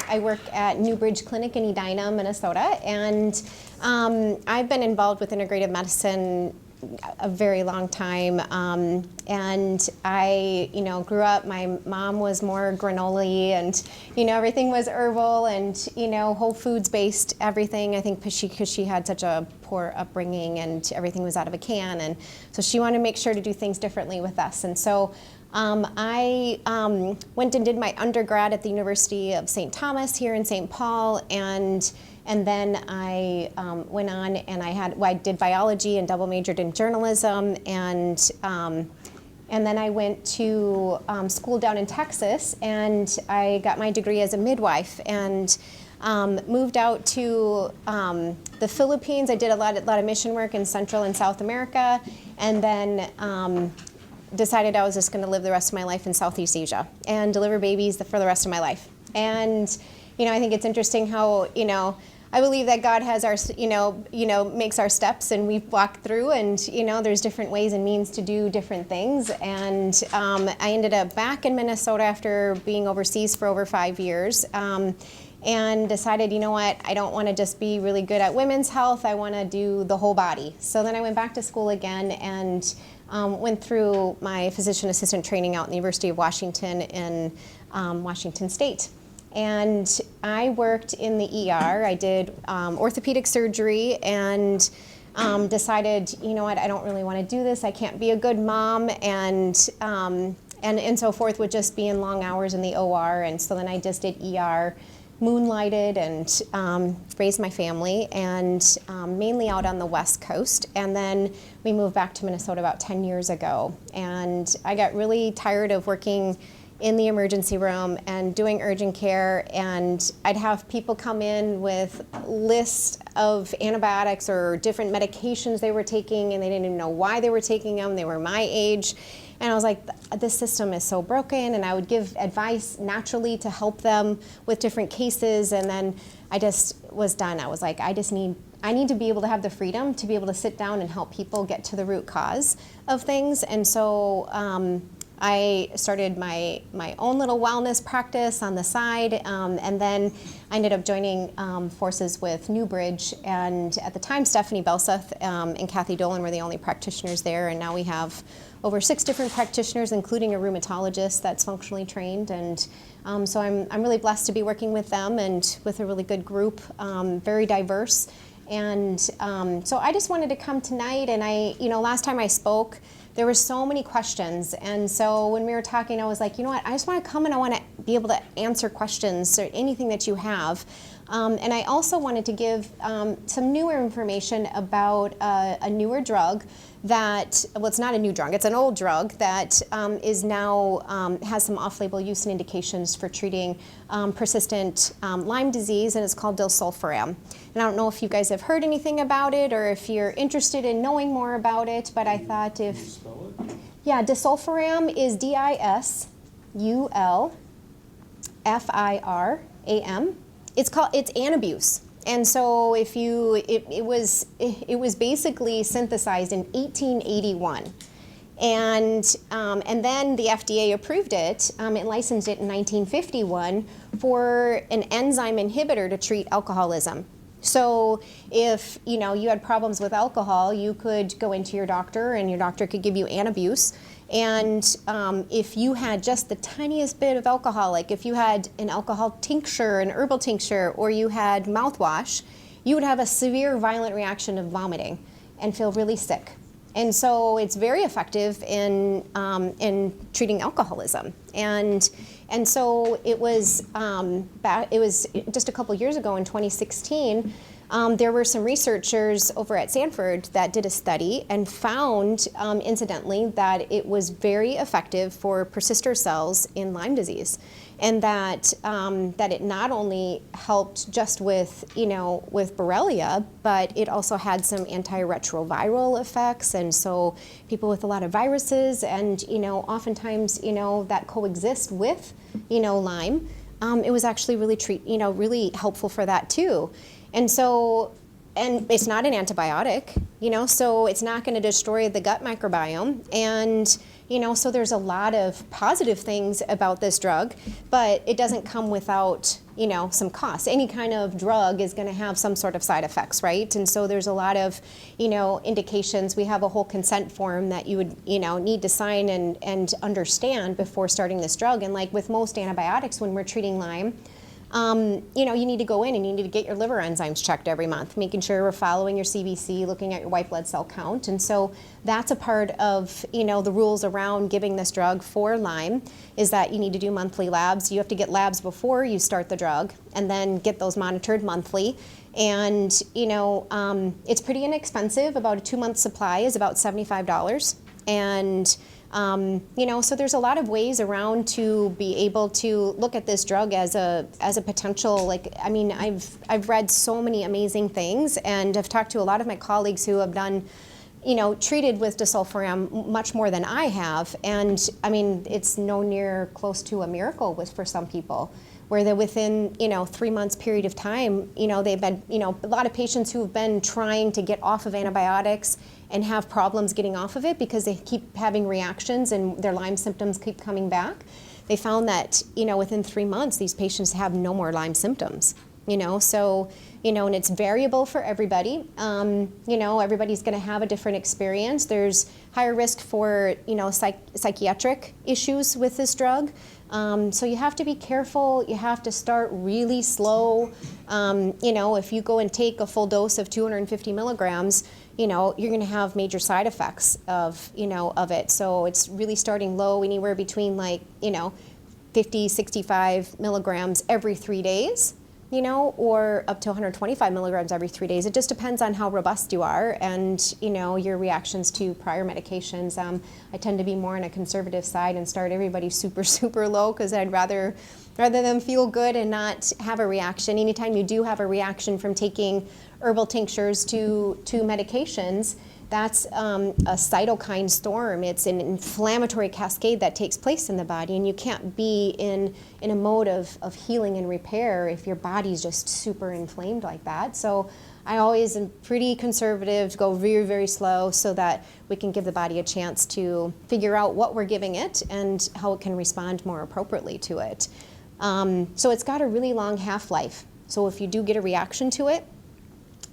I work at New Bridge Clinic in Edina, Minnesota, and I've been involved with integrative medicine a very long time, and I, grew up, my mom was more granola-y, and, everything was herbal and, whole foods based everything, I think because she had such a poor upbringing and everything was out of a can, and so she wanted to make sure to do things differently with us. And so I went and did my undergrad at the University of St. Thomas here in St. Paul, and then I went on and I did biology and double majored in journalism, and then I went to school down in Texas, and I got my degree as a midwife, and moved out to the Philippines. I did a lot of mission work in Central and South America, and then decided I was just going to live the rest of my life in Southeast Asia and deliver babies for the rest of my life. And I think it's interesting how I believe that God has our, makes our steps, and we walk through, and there's different ways and means to do different things. And I ended up back in Minnesota after being overseas for over 5 years, and decided, I don't want to just be really good at women's health. I want to do the whole body. So then I went back to school again and went through my physician assistant training out in the University of Washington in Washington State. And I worked in the ER. I did orthopedic surgery, and decided, I don't really want to do this. I can't be a good mom, and so forth, with just being long hours in the OR. And so then I just did ER, moonlighted, and raised my family, and mainly out on the West Coast. And then we moved back to Minnesota about 10 years ago. And I got really tired of working in the emergency room and doing urgent care, and I'd have people come in with lists of antibiotics or different medications they were taking, and they didn't even know why they were taking them. They were my age, and I was like, this system is so broken. And I would give advice naturally to help them with different cases, and then I just was done. I was like, I need to be able to have the freedom to be able to sit down and help people get to the root cause of things. And so I started my own little wellness practice on the side, and then I ended up joining forces with New Bridge, and at the time Stephanie Belseth and Cathy Dolan were the only practitioners there, and now we have over 6 different practitioners, including a rheumatologist that's functionally trained. And so I'm really blessed to be working with them and with a really good group, very diverse. And so I just wanted to come tonight, and last time I spoke, there were so many questions, and so when we were talking, I was like, I just want to come and I want to be able to answer questions or anything that you have. And I also wanted to give some newer information about a newer drug that, well, it's not a new drug, it's an old drug that is now, has some off-label use and indications for treating persistent Lyme disease, and it's called disulfiram. And I don't know if you guys have heard anything about it or if you're interested in knowing more about it, but I thought if... Can you spell it? Yeah, disulfiram is DISULFIRAM. It's Antabuse. And so it was basically synthesized in 1881. And then the FDA approved it and licensed it in 1951 for an enzyme inhibitor to treat alcoholism. So if you had problems with alcohol, you could go into your doctor, and your doctor could give you Antabuse. And if you had just the tiniest bit of alcohol, like if you had an alcohol tincture, an herbal tincture, or you had mouthwash, you would have a severe violent reaction of vomiting and feel really sick. And so it's very effective in treating alcoholism. And so it was just a couple years ago in 2016. There were some researchers over at Stanford that did a study and found, incidentally, that it was very effective for persister cells in Lyme disease, and that it not only helped just with Borrelia, but it also had some antiretroviral effects, and so people with a lot of viruses, and oftentimes that coexist with Lyme, it was actually really helpful for that too. And so, and it's not an antibiotic, so it's not going to destroy the gut microbiome. And, so there's a lot of positive things about this drug, but it doesn't come without some costs. Any kind of drug is going to have some sort of side effects, right? And so there's a lot of, indications. We have a whole consent form that you would, need to sign and understand before starting this drug. And like with most antibiotics, when we're treating Lyme, you need to go in and you need to get your liver enzymes checked every month, making sure we're following your CBC, looking at your white blood cell count. And so that's a part of, the rules around giving this drug for Lyme is that you need to do monthly labs. You have to get labs before you start the drug and then get those monitored monthly. And, it's pretty inexpensive. About a 2-month supply is about $75. And so there's a lot of ways around to be able to look at this drug as a potential, I've read so many amazing things, and I've talked to a lot of my colleagues who have done, treated with disulfiram much more than I have. And it's no near close to a miracle for some people, where they're within, 3 months period of time, they've been, a lot of patients who've been trying to get off of antibiotics and have problems getting off of it because they keep having reactions and their Lyme symptoms keep coming back. They found that, within 3 months, these patients have no more Lyme symptoms, so, and it's variable for everybody. Everybody's going to have a different experience. There's higher risk for, psychiatric issues with this drug. So you have to be careful. You have to start really slow. If you go and take a full dose of 250 milligrams, you're going to have major side effects of it. So it's really starting low, anywhere between 50, 65 milligrams every 3 days, or up to 125 milligrams every 3 days. It just depends on how robust you are and, your reactions to prior medications. I tend to be more on a conservative side and start everybody super, super low because I'd rather them feel good and not have a reaction. Anytime you do have a reaction from taking herbal tinctures to medications, that's a cytokine storm. It's an inflammatory cascade that takes place in the body, and you can't be in a mode of healing and repair if your body's just super inflamed like that. So I always am pretty conservative, go very, very slow so that we can give the body a chance to figure out what we're giving it and how it can respond more appropriately to it. So it's got a really long half-life. So if you do get a reaction to it,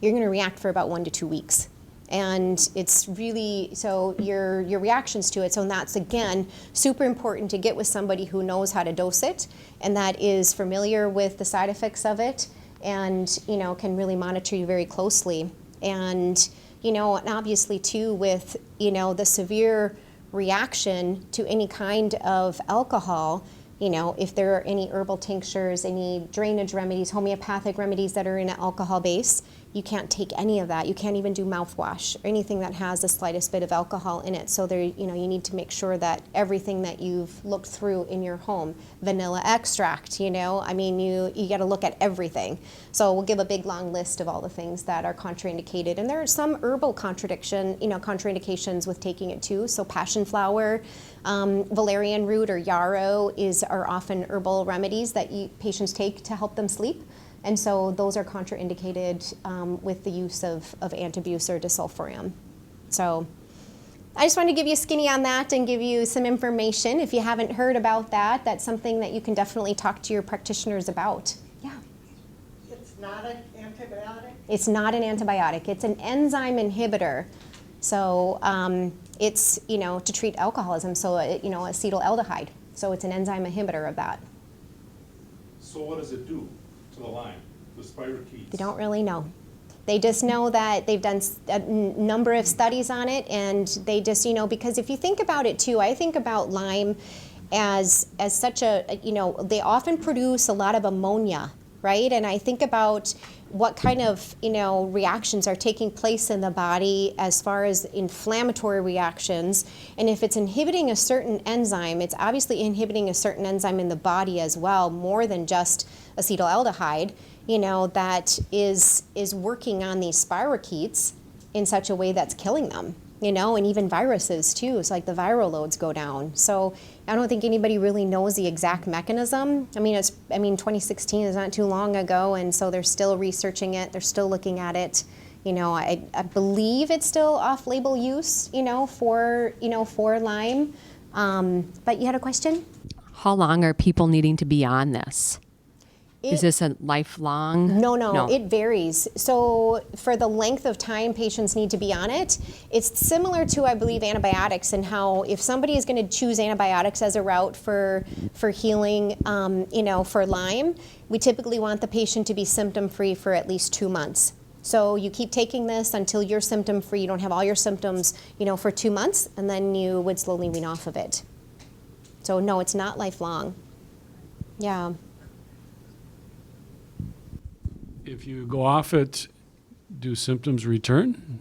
you're going to react for about 1 to 2 weeks. And it's really, so your reactions to it, so that's, again, super important to get with somebody who knows how to dose it and that is familiar with the side effects of it and, can really monitor you very closely. And, and obviously, too, with, the severe reaction to any kind of alcohol, if there are any herbal tinctures, any drainage remedies, homeopathic remedies that are in an alcohol base, you can't take any of that. You can't even do mouthwash or anything that has the slightest bit of alcohol in it. So there, you need to make sure that everything that you've looked through in your home, vanilla extract, you got to look at everything. So we'll give a big long list of all the things that are contraindicated. And there are some herbal contraindications with taking it too. So passion flower, valerian root or yarrow are often herbal remedies that patients take to help them sleep. And so those are contraindicated with the use of antabuse or disulfiram. So I just wanted to give you a skinny on that and give you some information. If you haven't heard about that, that's something that you can definitely talk to your practitioners about. Yeah? It's not an antibiotic? It's not an antibiotic. It's an enzyme inhibitor. So it's, to treat alcoholism, so, acetaldehyde. So it's an enzyme inhibitor of that. So what does it do to the Lyme, the spirochetes? They don't really know. They just know that they've done a number of studies on it, and they just, because if you think about it too, I think about Lyme as such a, they often produce a lot of ammonia, right? And I think about what kind of, reactions are taking place in the body as far as inflammatory reactions. And if it's inhibiting a certain enzyme, it's obviously inhibiting a certain enzyme in the body as well, more than just acetaldehyde, that is working on these spirochetes in such a way that's killing them, and even viruses too. It's like the viral loads go down. So I don't think anybody really knows the exact mechanism. 2016 is not too long ago, and so they're still researching it. They're still looking at it. I believe it's still off-label use, for Lyme. But you had a question? How long are people needing to be on this? Is this a lifelong? No, it varies. So for the length of time patients need to be on it, it's similar to, I believe, antibiotics, and how if somebody is going to choose antibiotics as a route for healing, for Lyme, we typically want the patient to be symptom-free for at least 2 months. So you keep taking this until you're symptom-free, you don't have all your symptoms, for 2 months, and then you would slowly wean off of it. So no, it's not lifelong. Yeah. If you go off it, do symptoms return?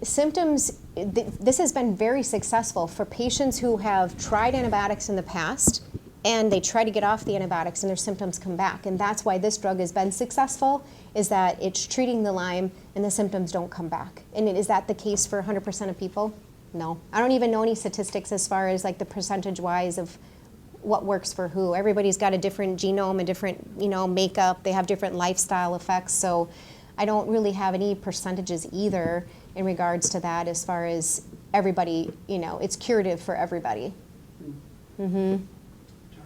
Symptoms, this has been very successful for patients who have tried antibiotics in the past and they try to get off the antibiotics and their symptoms come back. And that's why this drug has been successful, is that it's treating the Lyme and the symptoms don't come back. And is that the case for 100% of people? No. I don't even know any statistics as far as like the percentage-wise of what works for who. Everybody's got a different genome, a different, makeup. They have different lifestyle effects. So I don't really have any percentages either in regards to that as far as everybody, it's curative for everybody. Mm-hmm.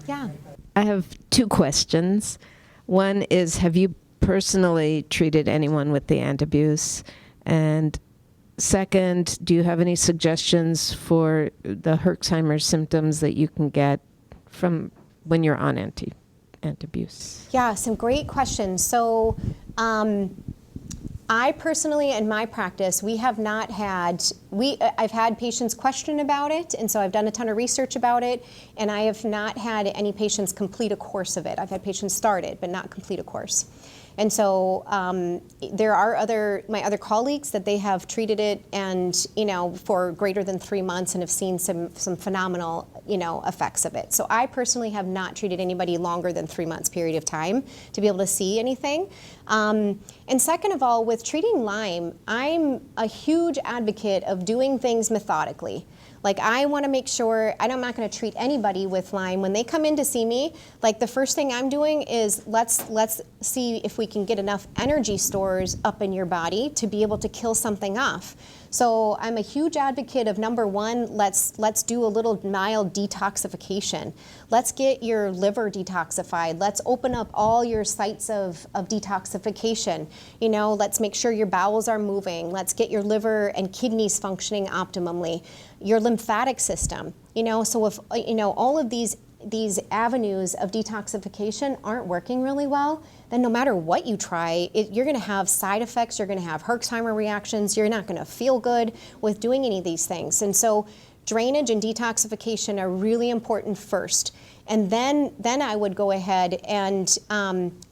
Yeah. I have 2 questions. One is, have you personally treated anyone with the antabuse? And second, do you have any suggestions for the Herxheimer symptoms that you can get from when you're on antabuse? Yeah, some great questions. So I personally, in my practice, I've had patients question about it, and so I've done a ton of research about it, and I have not had any patients complete a course of it. I've had patients start it, but not complete a course. And so there are my other colleagues that they have treated it and, for greater than 3 months and have seen some phenomenal, effects of it. So I personally have not treated anybody longer than 3 months period of time to be able to see anything. And second of all, with treating Lyme, I'm a huge advocate of doing things methodically. Like, I want to make sure, I'm not going to treat anybody with Lyme. When they come in to see me, like, the first thing I'm doing is let's see if we can get enough energy stores up in your body to be able to kill something off. So I'm a huge advocate of, number one, let's do a little mild detoxification. Let's get your liver detoxified. Let's open up all your sites of detoxification. Let's make sure your bowels are moving. Let's get your liver and kidneys functioning optimally. Your lymphatic system. So if all of these avenues of detoxification aren't working really well, then no matter what you try, you're going to have side effects, you're going to have Herxheimer reactions, you're not going to feel good with doing any of these things. And so drainage and detoxification are really important first. And then I would go ahead and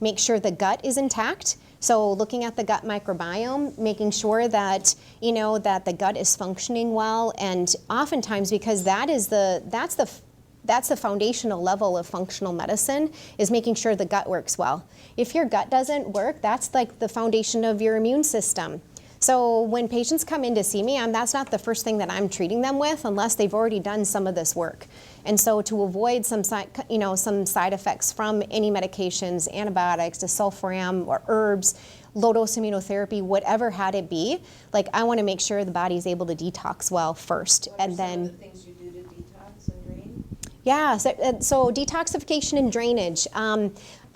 make sure the gut is intact. So looking at the gut microbiome, making sure that, that the gut is functioning well, and oftentimes, because that's the foundational level of functional medicine, is making sure the gut works well. If your gut doesn't work, that's like the foundation of your immune system. So when patients come in to see me, that's not the first thing that I'm treating them with unless they've already done some of this work. And so to avoid some side effects from any medications, antibiotics, disulfiram, or herbs, low-dose immunotherapy, whatever had it be, like, I want to make sure the body's able to detox well first. What are some of the things you do to detox and drain? Yeah, so detoxification and drainage.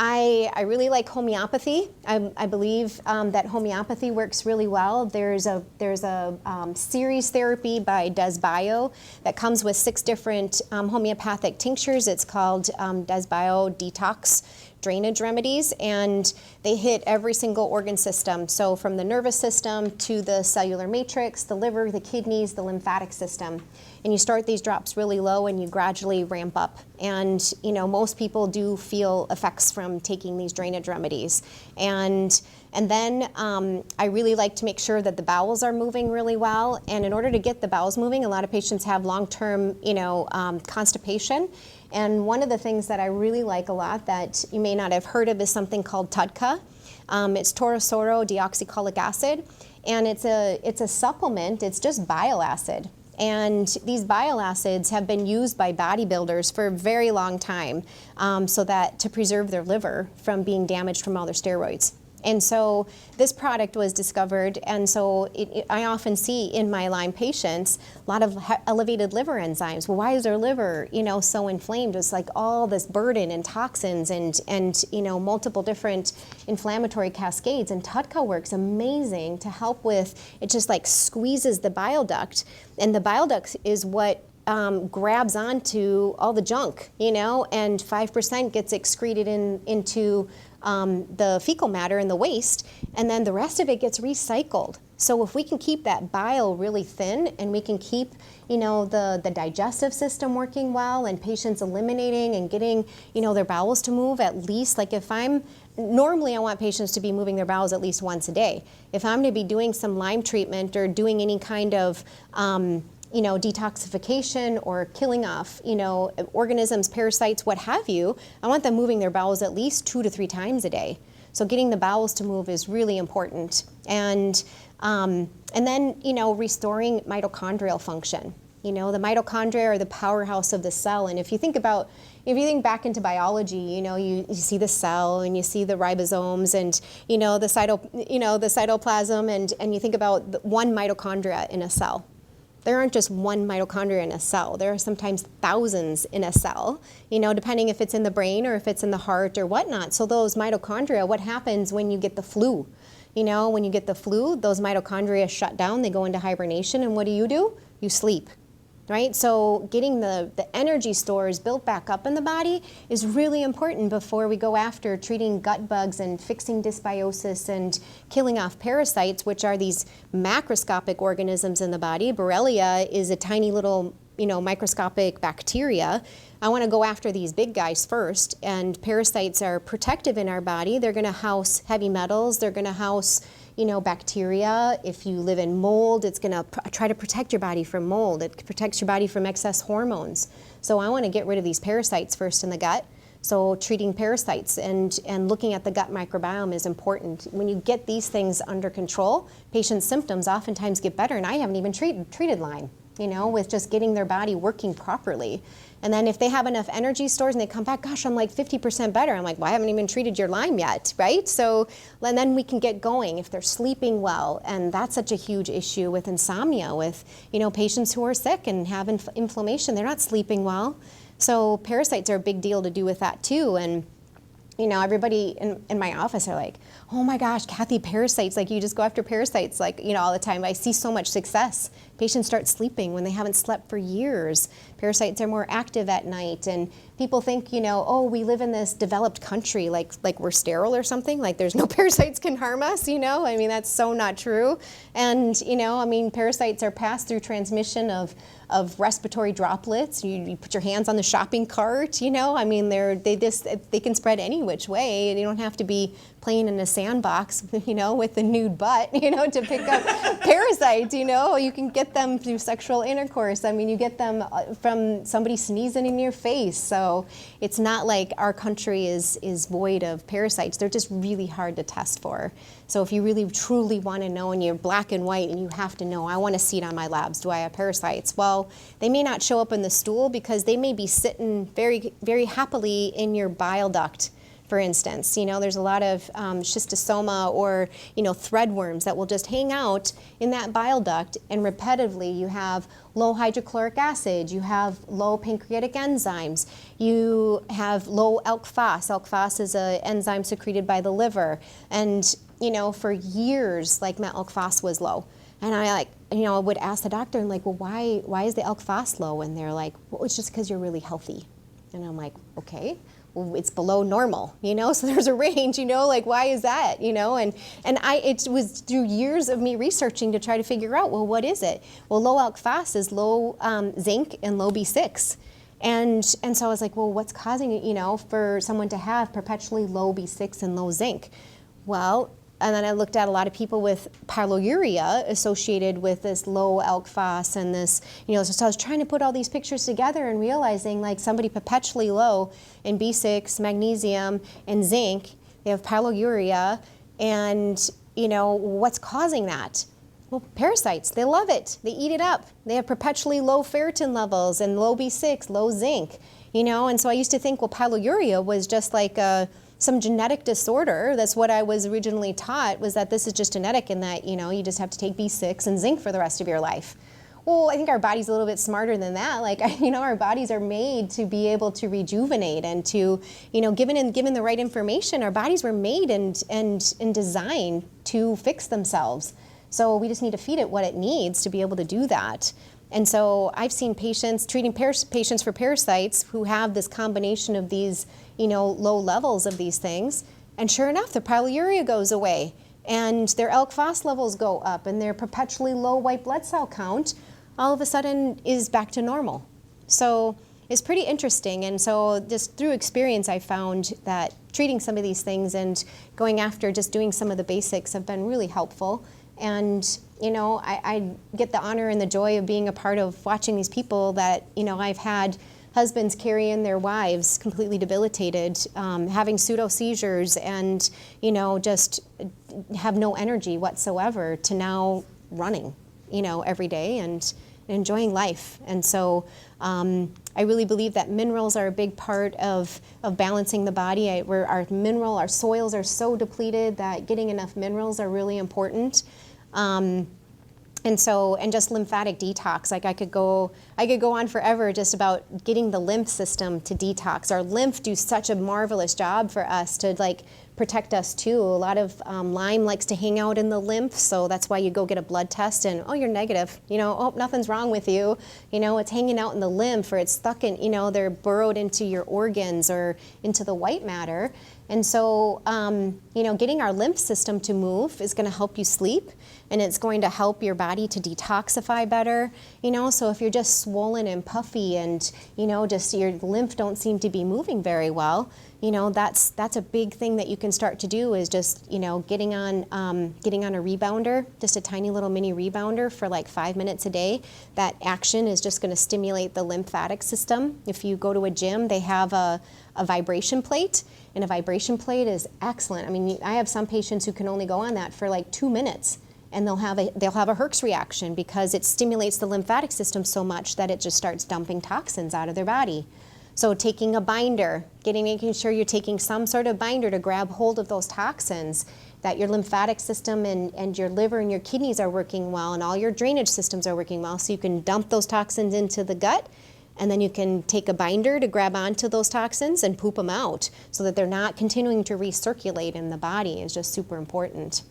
I really like homeopathy. I believe that homeopathy works really well. There's a series therapy by DesBio that comes with 6 different homeopathic tinctures. It's called DesBio Detox Drainage Remedies, and they hit every single organ system. So from the nervous system to the cellular matrix, the liver, the kidneys, the lymphatic system. And you start these drops really low and you gradually ramp up. And most people do feel effects from taking these drainage remedies. And then I really like to make sure that the bowels are moving really well. And in order to get the bowels moving, a lot of patients have long-term constipation. And one of the things that I really like a lot that you may not have heard of is something called TUDCA. It's taurosorol deoxycholic acid, and it's a supplement. It's just bile acid. And these bile acids have been used by bodybuilders for a very long time, so that to preserve their liver from being damaged from all their steroids. And so this product was discovered, and so I often see in my Lyme patients a lot of elevated liver enzymes. Well, why is their liver, so inflamed? It's like all this burden and toxins and multiple different inflammatory cascades. And TUDCA works amazing to help with, it just like squeezes the bile duct, and the bile duct is what grabs onto all the junk, and 5% gets excreted into the fecal matter and the waste, and then the rest of it gets recycled. So if we can keep that bile really thin, and we can keep, the digestive system working well, and patients eliminating and getting, their bowels to move at least, like normally I want patients to be moving their bowels at least once a day. If I'm going to be doing some Lyme treatment or doing any kind of detoxification or killing off, organisms, parasites, what have you, I want them moving their bowels at least 2 to 3 times a day. So getting the bowels to move is really important. And then, restoring mitochondrial function. The mitochondria are the powerhouse of the cell. And if you think back into biology, you see the cell and you see the ribosomes and, the cytoplasm, and you think about one mitochondria in a cell. There aren't just one mitochondria in a cell. There are sometimes thousands in a cell, depending if it's in the brain or if it's in the heart or whatnot. So those mitochondria, what happens when you get the flu? When you get the flu, those mitochondria shut down, they go into hibernation, and what do? You sleep. Right? So getting the energy stores built back up in the body is really important before we go after treating gut bugs and fixing dysbiosis and killing off parasites, which are these macroscopic organisms in the body. Borrelia is a tiny little, microscopic bacteria. I want to go after these big guys first, and parasites are protective in our body. They're going to house heavy metals. They're going to house bacteria. If you live in mold, it's going to try to protect your body from mold. It protects your body from excess hormones. So I want to get rid of these parasites first in the gut. So treating parasites and looking at the gut microbiome is important. When you get these things under control, patients' symptoms oftentimes get better. And I haven't even treated Lyme, with just getting their body working properly. And then if they have enough energy stores and they come back, gosh, I'm like 50% better. I'm like, well, I haven't even treated your Lyme yet, right? So and then we can get going if they're sleeping well. And that's such a huge issue with insomnia, with patients who are sick and have inflammation. They're not sleeping well. So parasites are a big deal to do with that too. And everybody in my office are like, oh my gosh, Cathy, parasites, like you just go after parasites, like, all the time. I see so much success. Patients start sleeping when they haven't slept for years. Parasites are more active at night. And people think, oh, we live in this developed country, like we're sterile or something, like there's no parasites can harm us, that's so not true. And, parasites are passed through transmission of respiratory droplets. You put your hands on the shopping cart, they can spread any which way. You don't have to be playing in a sandbox, with a nude butt, to pick up parasites, You can get them through sexual intercourse. You get them from somebody sneezing in your face. So it's not like our country is void of parasites. They're just really hard to test for. So if you really truly want to know, and you're black and white and you have to know, I want to see it on my labs, do I have parasites? Well, they may not show up in the stool because they may be sitting very, very happily in your bile duct. For instance, there's a lot of schistosoma or, threadworms that will just hang out in that bile duct, and repetitively you have low hydrochloric acid, you have low pancreatic enzymes, you have low ALK Phos. ALK Phos is an enzyme secreted by the liver, and, for years, my ALK Phos was low. And I would ask the doctor, and well, why is the ALK Phos low? And they're like, well, it's just because you're really healthy. And I'm like, okay. Well, it's below normal, so there's a range, why is that, and it was through years of me researching to try to figure out, well, what is it? Well, low ALK Phos is low zinc and low B6. And so I was like, well, what's causing it, for someone to have perpetually low B6 and low zinc? Well, and then I looked at a lot of people with pyroluria associated with this low ALK Phos and this, so I was trying to put all these pictures together and realizing somebody perpetually low in B6, magnesium, and zinc, they have pyroluria, and, what's causing that? Well, parasites, they love it. They eat it up. They have perpetually low ferritin levels and low B6, low zinc, and so I used to think, well, pyroluria was just like a some genetic disorder. That's what I was originally taught, was that this is just genetic and that, you just have to take B6 and zinc for the rest of your life. Well, I think our body's a little bit smarter than that. Like, our bodies are made to be able to rejuvenate and to, given the right information, our bodies were made and designed to fix themselves. So we just need to feed it what it needs to be able to do that. And so I've seen patients, treating patients for parasites who have this combination of these, low levels of these things, and sure enough, their polyuria goes away, and their ALK phos levels go up, and their perpetually low white blood cell count all of a sudden is back to normal. So it's pretty interesting. And so just through experience, I found that treating some of these things and going after just doing some of the basics have been really helpful. And, I get the honor and the joy of being a part of watching these people that, I've had husbands carrying their wives completely debilitated, having pseudo seizures and, just have no energy whatsoever, to now running, every day and enjoying life. And so I really believe that minerals are a big part of balancing the body. Where our soils are so depleted that getting enough minerals are really important. And just lymphatic detox. Like I could go on forever just about getting the lymph system to detox. Our lymph do such a marvelous job for us to protect us too. A lot of Lyme likes to hang out in the lymph, so that's why you go get a blood test and, oh, you're negative. Oh, nothing's wrong with you. It's hanging out in the lymph, or it's stuck in, they're burrowed into your organs or into the white matter. And so, getting our lymph system to move is going to help you sleep, and it's going to help your body to detoxify better. So if you're just swollen and puffy and, just your lymph don't seem to be moving very well, that's a big thing that you can start to do, is just, getting on a rebounder, just a tiny little mini rebounder for 5 minutes a day. That action is just going to stimulate the lymphatic system. If you go to a gym, they have a vibration plate, and a vibration plate is excellent. I mean, I have some patients who can only go on that for 2 minutes, and they'll have a Herx reaction because it stimulates the lymphatic system so much that it just starts dumping toxins out of their body. So taking a binder, making sure you're taking some sort of binder to grab hold of those toxins, that your lymphatic system and your liver and your kidneys are working well, and all your drainage systems are working well, so you can dump those toxins into the gut, and then you can take a binder to grab onto those toxins and poop them out so that they're not continuing to recirculate in the body. Is just super important.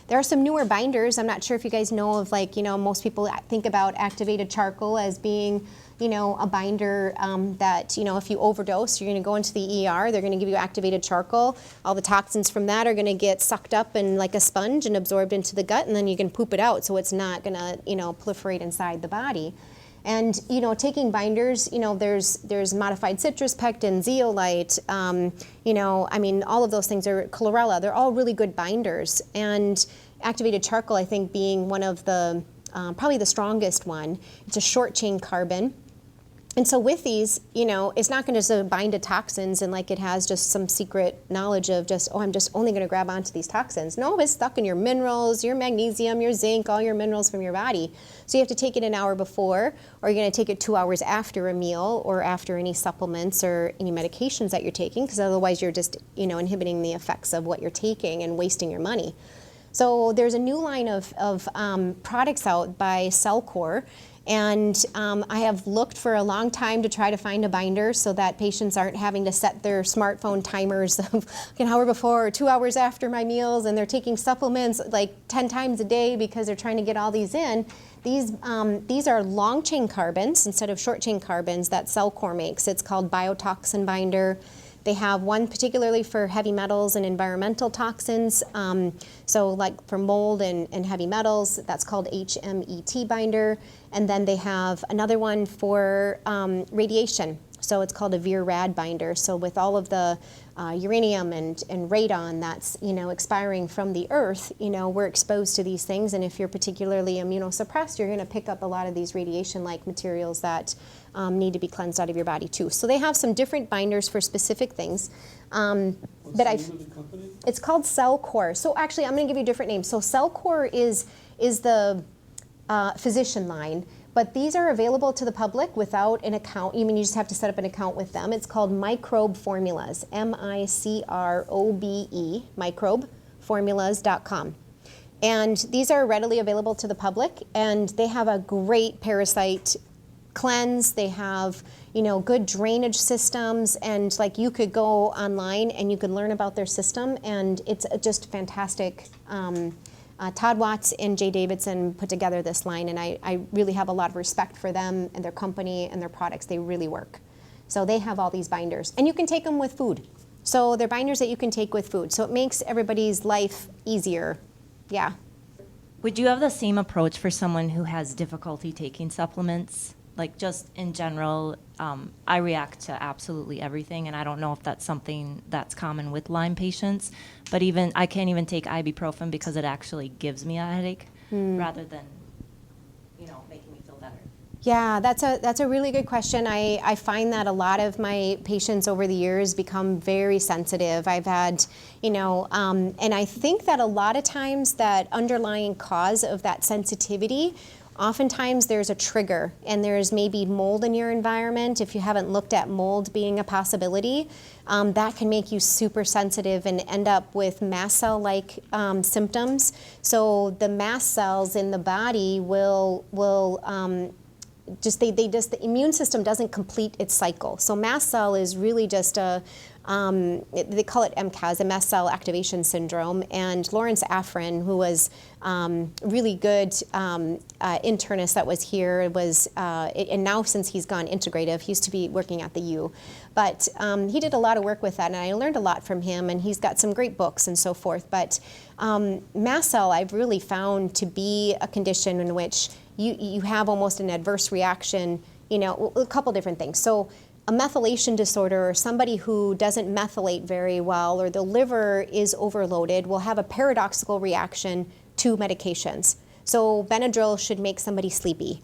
There are some newer binders. I'm not sure if you guys know of, most people think about activated charcoal as being, a binder that, if you overdose, you're going to go into the ER. They're going to give you activated charcoal. All the toxins from that are going to get sucked up and like a sponge and absorbed into the gut, and then you can poop it out, so it's not going to, proliferate inside the body. And, taking binders, there's modified citrus pectin, zeolite, all of those things are chlorella. They're all really good binders. And activated charcoal, I think, being one of the, probably the strongest one. It's a short chain carbon. And so with these, it's not going to just bind to toxins and it has just some secret knowledge of just, I'm just only going to grab onto these toxins. No, it's stuck in your minerals, your magnesium, your zinc, all your minerals from your body. So you have to take it an hour before, or you're going to take it 2 hours after a meal or after any supplements or any medications that you're taking, because otherwise you're just, inhibiting the effects of what you're taking and wasting your money. So there's a new line of products out by Cellcore. And I have looked for a long time to try to find a binder so that patients aren't having to set their smartphone timers of an hour before or 2 hours after my meals, and they're taking supplements 10 times a day because they're trying to get all these in. These are long chain carbons instead of short chain carbons that Cellcore makes. It's called Biotoxin Binder. They have one particularly for heavy metals and environmental toxins. So for mold and heavy metals, that's called HMET binder. And then they have another one for radiation. So it's called a VIR-RAD binder. So with all of the uranium and radon that's expiring from the earth, we're exposed to these things. And if you're particularly immunosuppressed, you're going to pick up a lot of these radiation-like materials that need to be cleansed out of your body too. So they have some different binders for specific things. What's the name of the company? It's called Cellcore. So actually, I'm going to give you a different name. So Cellcore is the physician line, But these are available to the public without an account. You mean you just have to set up an account with them. It's called Microbe Formulas, MICROBE, microbeformulas.com. And these are readily available to the public, and they have a great parasite cleanse. They have, good drainage systems, and like you could go online and you could learn about their system, and it's just fantastic. Todd Watts and Jay Davidson put together this line, and I really have a lot of respect for them and their company and their products. They really work. So they have all these binders, and you can take them with food. So they're binders that you can take with food. So it makes everybody's life easier. Yeah. Would you have the same approach for someone who has difficulty taking supplements? Like just in general, I react to absolutely everything, and I don't know if that's something that's common with Lyme patients, but I can't even take ibuprofen because it actually gives me a headache rather than, making me feel better. Yeah, that's a really good question. I find that a lot of my patients over the years become very sensitive. I've had, and I think that a lot of times that underlying cause of that sensitivity, oftentimes there's a trigger, and there's maybe mold in your environment. If you haven't looked at mold being a possibility, that can make you super sensitive and end up with mast cell-like symptoms. So the mast cells in the body will the immune system doesn't complete its cycle. So mast cell is really just they call it MCAS, a mast cell activation syndrome. And Lawrence Afrin, who was really good internist that was here, and now since he's gone integrative, he used to be working at the U. But he did a lot of work with that, and I learned a lot from him, and he's got some great books and so forth. But mast cell I've really found to be a condition in which you have almost an adverse reaction, a couple different things. So a methylation disorder, or somebody who doesn't methylate very well, or the liver is overloaded, will have a paradoxical reaction to medications. So Benadryl should make somebody sleepy.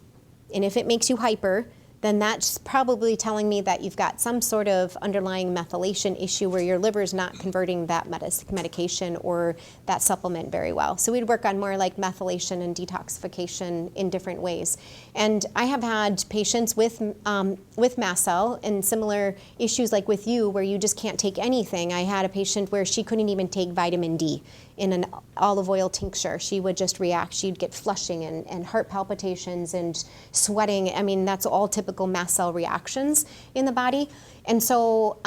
And if it makes you hyper, then that's probably telling me that you've got some sort of underlying methylation issue where your liver's not converting that medication or that supplement very well. So we'd work on more like methylation and detoxification in different ways. And I have had patients with mast cell and similar issues like with you, where you just can't take anything. I had a patient where she couldn't even take vitamin D in an olive oil tincture. She would just react. She'd get flushing and heart palpitations and sweating. I mean, that's all typical mast cell reactions in the body. And so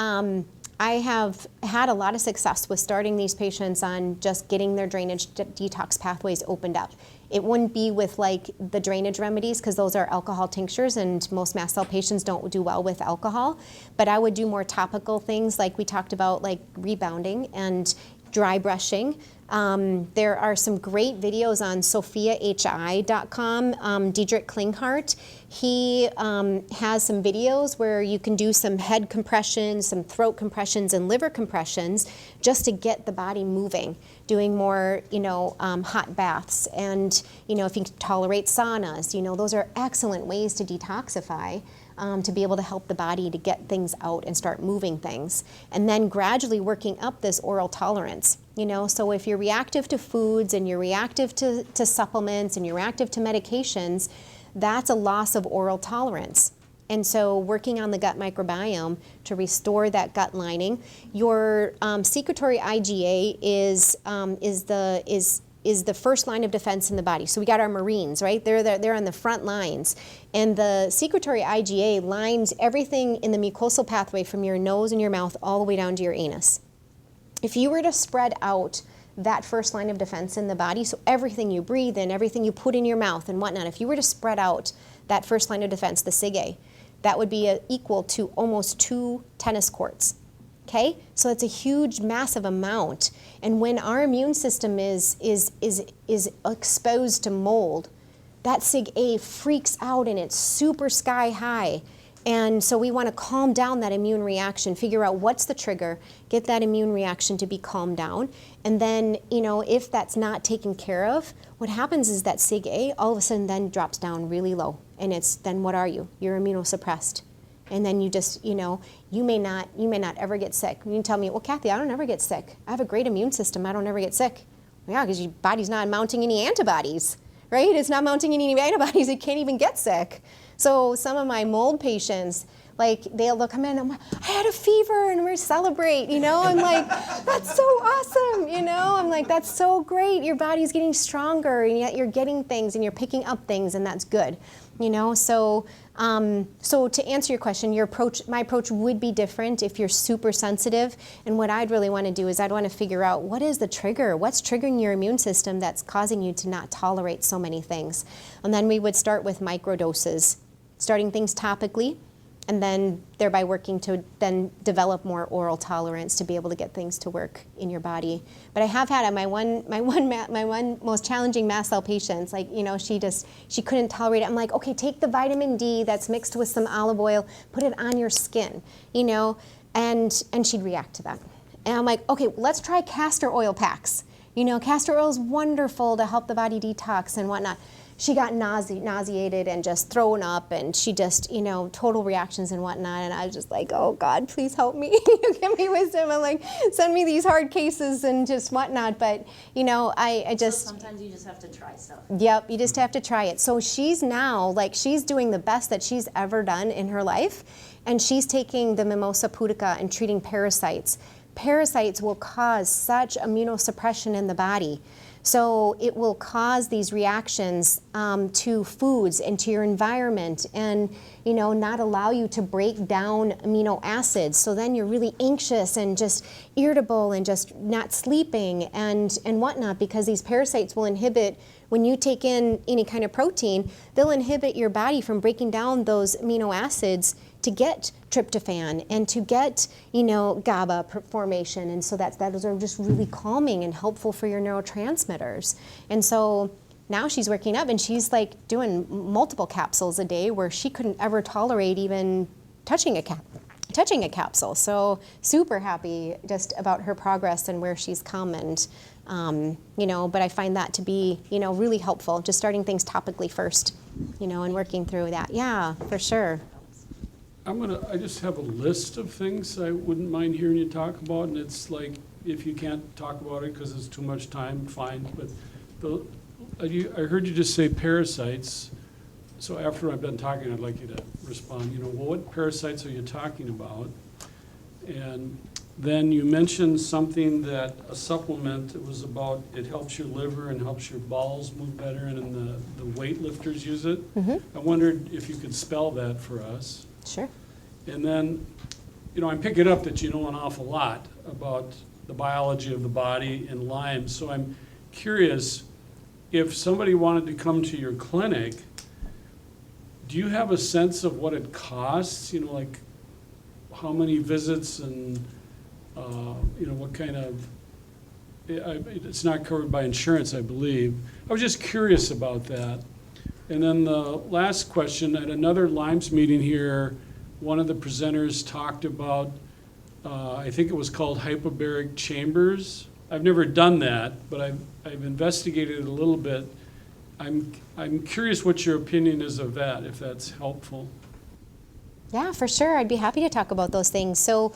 I have had a lot of success with starting these patients on just getting their drainage detox pathways opened up. It wouldn't be with like the drainage remedies, because those are alcohol tinctures, and most mast cell patients don't do well with alcohol. But I would do more topical things like we talked about, like rebounding and dry brushing. There are some great videos on sophiahi.com. Diedrich Klinghardt, he has some videos where you can do some head compressions, some throat compressions, and liver compressions just to get the body moving, doing more, hot baths. And, if you can tolerate saunas, those are excellent ways to detoxify. To be able to help the body to get things out and start moving things. And then gradually working up this oral tolerance. So if you're reactive to foods and you're reactive to supplements and you're reactive to medications, that's a loss of oral tolerance. And so working on the gut microbiome to restore that gut lining. Your secretory IgA is the first line of defense in the body. So we got our Marines, right? They're on the front lines. And the secretory IgA lines everything in the mucosal pathway from your nose and your mouth all the way down to your anus. If you were to spread out that first line of defense in the body, so everything you breathe in, everything you put in your mouth and whatnot, if you were to spread out that first line of defense, the SIG-A, that would be equal to almost 2 tennis courts. Okay, so it's a huge, massive amount. And when our immune system is exposed to mold, that SIG-A freaks out and it's super sky high. And so we want to calm down that immune reaction, figure out what's the trigger, get that immune reaction to be calmed down. And then, if that's not taken care of, what happens is that SIG-A all of a sudden then drops down really low. And then what are you? You're immunosuppressed. And then you just, you may not ever get sick. You can tell me, well, Cathy, I don't ever get sick. I have a great immune system. I don't ever get sick. Well, yeah, because your body's not mounting any antibodies, right? It's not mounting any antibodies. It can't even get sick. So some of my mold patients, like they'll come in and I'm like, I had a fever and we celebrate, you know? I'm like, that's so awesome, you know? I'm like, that's so great. Your body's getting stronger and yet you're getting things and you're picking up things and that's good, you know? So to answer your question, my approach would be different if you're super sensitive. And what I'd really want to do is I'd want to figure out what is the trigger? What's triggering your immune system that's causing you to not tolerate so many things? And then we would start with microdoses, starting things topically, and then thereby working to then develop more oral tolerance to be able to get things to work in your body. But I have had my one most challenging mast cell patients, like, you know, she couldn't tolerate it. I'm like, okay, take the vitamin D that's mixed with some olive oil, put it on your skin, you know, and she'd react to that. And I'm like, okay, let's try castor oil packs. You know, castor oil is wonderful to help the body detox and whatnot. She got nauseated and just thrown up, and she just, you know, total reactions and whatnot. And I was just like, oh God, please help me. Give me wisdom. I'm like, send me these hard cases and just whatnot. But, you know, I just. So sometimes you just have to try stuff. Yep, you just have to try it. So she's now, like, she's doing the best that she's ever done in her life. And she's taking the Mimosa pudica and treating parasites. Parasites will cause such immunosuppression in the body. So it will cause these reactions to foods and to your environment and, you know, not allow you to break down amino acids. So then you're really anxious and just irritable and just not sleeping and whatnot, because these parasites will inhibit, when you take in any kind of protein, they'll inhibit your body from breaking down those amino acids to get tryptophan and to get, you know, GABA formation. And so those are just really calming and helpful for your neurotransmitters. And so now she's working up and she's like doing multiple capsules a day where she couldn't ever tolerate even touching a capsule. So super happy just about her progress and where she's come. And, you know, but I find that to be, you know, really helpful, just starting things topically first, you know, and working through that. Yeah, for sure. I just have a list of things I wouldn't mind hearing you talk about, and it's like, if you can't talk about it because it's too much time, fine. But I heard you just say parasites, so after I'm done talking, I'd like you to respond. You know, well, what parasites are you talking about? And then you mentioned something that a supplement, it was about, it helps your liver and helps your bowels move better, and then the weightlifters use it. Mm-hmm. I wondered if you could spell that for us. Sure. And then, you know, I'm picking up that you know an awful lot about the biology of the body and Lyme. So I'm curious, if somebody wanted to come to your clinic, do you have a sense of what it costs? You know, like how many visits and, you know, what kind of, it's not covered by insurance, I believe. I was just curious about that. And then the last question, at another Lyme's meeting here, one of the presenters talked about, I think it was called Hyperbaric Chambers. I've never done that, but I've investigated it a little bit. I'm curious what your opinion is of that, if that's helpful. Yeah, for sure. I'd be happy to talk about those things. So,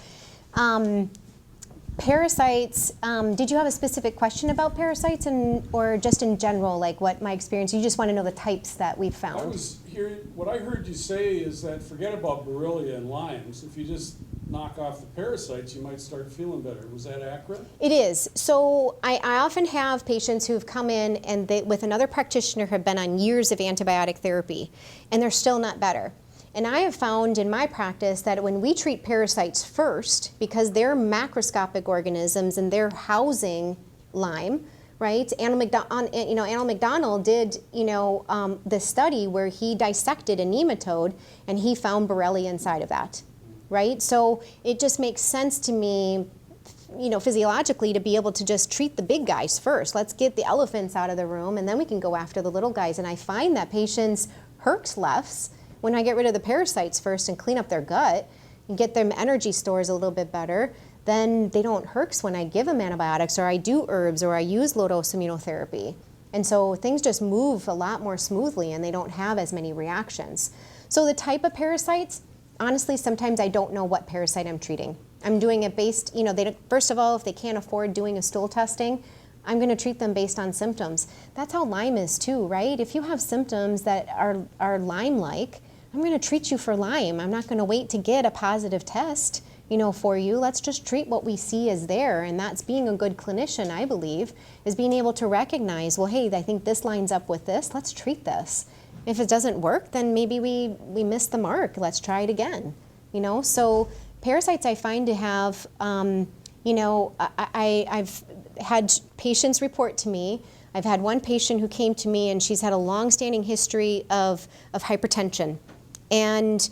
parasites, did you have a specific question about parasites or just in general, like what my experience, you just want to know the types that we've found? What I heard you say is that forget about Borrelia and Lyme's. If you just knock off the parasites, you might start feeling better. Was that accurate? It is. So I often have patients who've come in and they, with another practitioner, have been on years of antibiotic therapy, and they're still not better. And I have found in my practice that when we treat parasites first, because they're macroscopic organisms and they're housing Lyme, right? Anil McDonald did, the study where he dissected a nematode and he found Borrelia inside of that, right? So it just makes sense to me, physiologically, to be able to just treat the big guys first. Let's get the elephants out of the room and then we can go after the little guys. And I find that patients herx less when I get rid of the parasites first and clean up their gut and get their energy stores a little bit better. Then they don't herx when I give them antibiotics or I do herbs or I use low-dose immunotherapy. And so things just move a lot more smoothly and they don't have as many reactions. So the type of parasites, honestly, sometimes I don't know what parasite I'm treating. I'm doing it based, first of all, if they can't afford doing a stool testing, I'm going to treat them based on symptoms. That's how Lyme is too, right? If you have symptoms that are Lyme-like, I'm going to treat you for Lyme. I'm not going to wait to get a positive test, for you. Let's just treat what we see as there, and that's being a good clinician, I believe, is being able to recognize, well, hey, I think this lines up with this. Let's treat this. If it doesn't work, then maybe we missed the mark. Let's try it again. So parasites I find to have, I've had patients report to me. I've had one patient who came to me and she's had a long-standing history of hypertension. And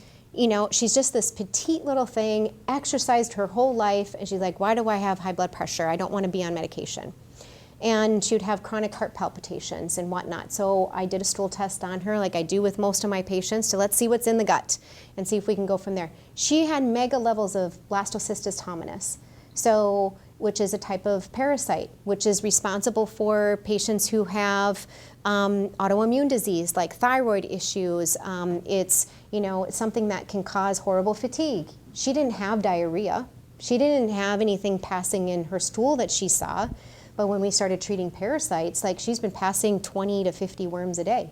she's just this petite little thing, exercised her whole life, and she's like, why do I have high blood pressure? I don't want to be on medication. And she would have chronic heart palpitations and whatnot. So I did a stool test on her, like I do with most of my patients, to let's see what's in the gut and see if we can go from there. She had mega levels of Blastocystis hominis, which is a type of parasite, which is responsible for patients who have autoimmune disease like thyroid issues. It's something that can cause horrible fatigue. She didn't have diarrhea. She didn't have anything passing in her stool that she saw. But when we started treating parasites, like she's been passing 20 to 50 worms a day.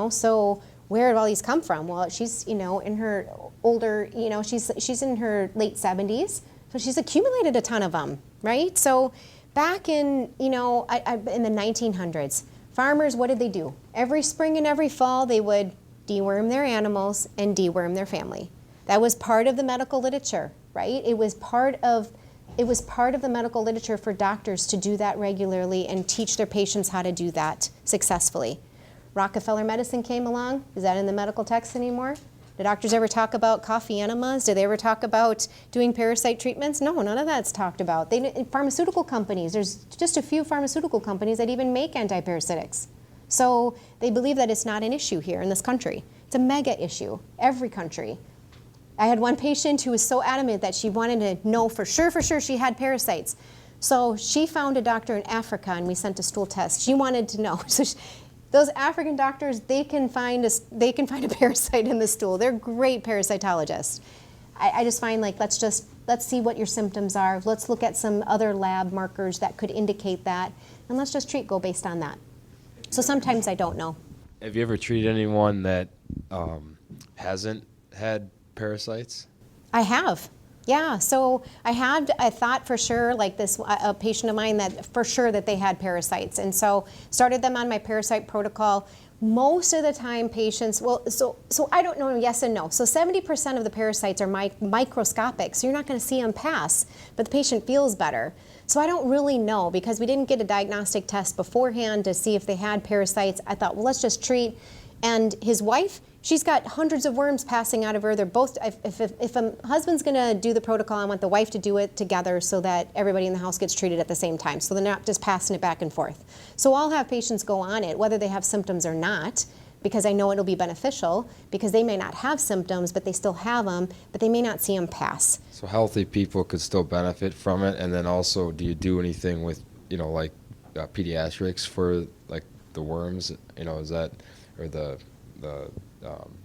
So where did all these come from? Well, she's in her older, she's in her late 70s. So she's accumulated a ton of them, right? So back in, in the 1900s, farmers, what did they do? Every spring and every fall, they would deworm their animals and deworm their family. That was part of the medical literature, right? It was part of the medical literature for doctors to do that regularly and teach their patients how to do that successfully. Rockefeller medicine came along. Is that in the medical text anymore? Do doctors ever talk about coffee enemas? Do they ever talk about doing parasite treatments? No, none of that's talked about. Pharmaceutical companies, there's just a few pharmaceutical companies that even make antiparasitics. So they believe that it's not an issue here in this country. It's a mega issue, every country. I had one patient who was so adamant that she wanted to know for sure she had parasites. So she found a doctor in Africa and we sent a stool test. She wanted to know. So those African doctors, they can find a parasite in the stool. They're great parasitologists. I just find let's see what your symptoms are. Let's look at some other lab markers that could indicate that, and let's just go based on that. So sometimes I don't know. Have you ever treated anyone that hasn't had parasites? I have. Yeah, so I thought for sure, a patient of mine that for sure that they had parasites. And so started them on my parasite protocol. Most of the time patients, so I don't know, yes and no. So 70% of the parasites are microscopic, so you're not gonna see them pass, but the patient feels better. So I don't really know because we didn't get a diagnostic test beforehand to see if they had parasites. I thought, well, let's just treat. And his wife, she's got hundreds of worms passing out of her. They're both, if a husband's gonna do the protocol, I want the wife to do it together so that everybody in the house gets treated at the same time. So they're not just passing it back and forth. So I'll have patients go on it, whether they have symptoms or not, because I know it'll be beneficial, because they may not have symptoms, but they still have them, but they may not see them pass. So healthy people could still benefit from it, and then also, do you do anything with, pediatrics for the worms? Is that, or the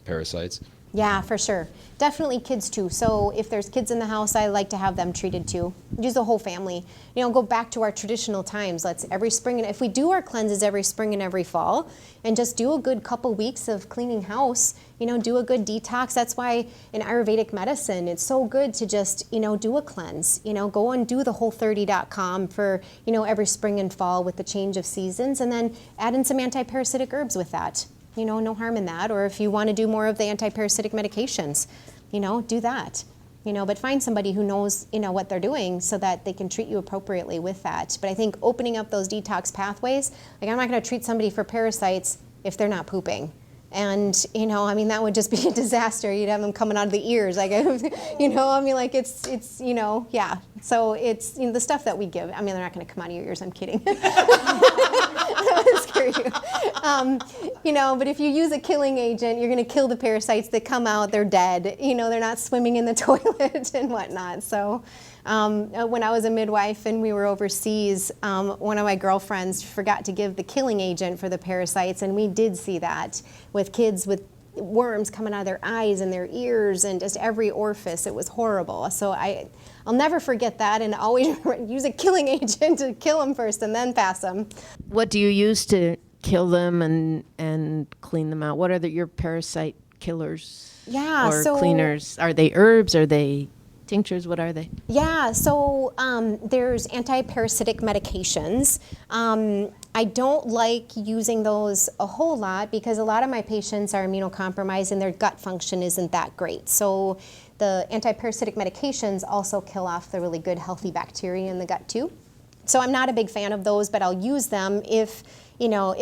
parasites? Yeah, for sure. Definitely kids too. So if there's kids in the house, I like to have them treated too. Use the whole family. Go back to our traditional times. Let's every spring, and if we do our cleanses every spring and every fall, and just do a good couple weeks of cleaning house, do a good detox. That's why in Ayurvedic medicine, it's so good to just, do a cleanse. Go and do the whole30.com for, every spring and fall with the change of seasons, and then add in some antiparasitic herbs with that. No harm in that. Or if you want to do more of the antiparasitic medications, do that. But find somebody who knows, what they're doing so that they can treat you appropriately with that. But I think opening up ththose detox pathways, I'm not going to treat somebody for parasites if they're not pooping. And, that would just be a disaster. You'd have them coming out of the ears. It's yeah. So it's, the stuff that we give. They're not going to come out of your ears. I'm kidding. That would scare you. But if you use a killing agent, you're going to kill the parasites that come out. They're dead. They're not swimming in the toilet and whatnot. So when I was a midwife and we were overseas, one of my girlfriends forgot to give the killing agent for the parasites, and we did see that with kids with worms coming out of their eyes and their ears and just every orifice. It was horrible. So I'll never forget that, and always use a killing agent to kill them first and then pass them. What do you use to kill them and clean them out? What are your parasite killers? Yeah, or so cleaners? Are they herbs? Are they tinctures? What are they? Yeah, so there's anti-parasitic medications. I don't like using those a whole lot because a lot of my patients are immunocompromised and their gut function isn't that great. So the anti-parasitic medications also kill off the really good healthy bacteria in the gut too. So I'm not a big fan of those, but I'll use them if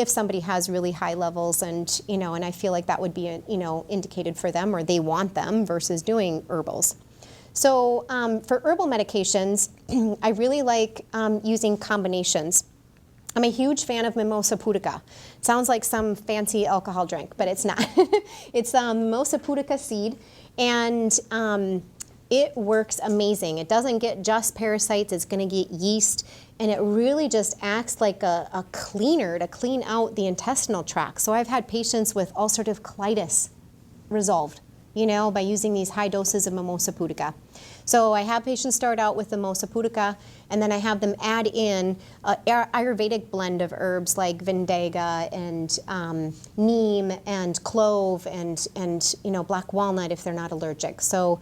somebody has really high levels and I feel like that would be indicated for them or they want them versus doing herbals. So for herbal medications, I really like using combinations. I'm a huge fan of Mimosa pudica. It sounds like some fancy alcohol drink, but it's not. It's Mimosa pudica seed, and it works amazing. It doesn't get just parasites, it's gonna get yeast, and it really just acts like a cleaner to clean out the intestinal tract. So I've had patients with ulcerative colitis resolved, by using these high doses of Mimosa pudica. So I have patients start out with the Mimosa pudica, and then I have them add in an Ayurvedic blend of herbs like Vendaga and neem and clove and black walnut if they're not allergic. So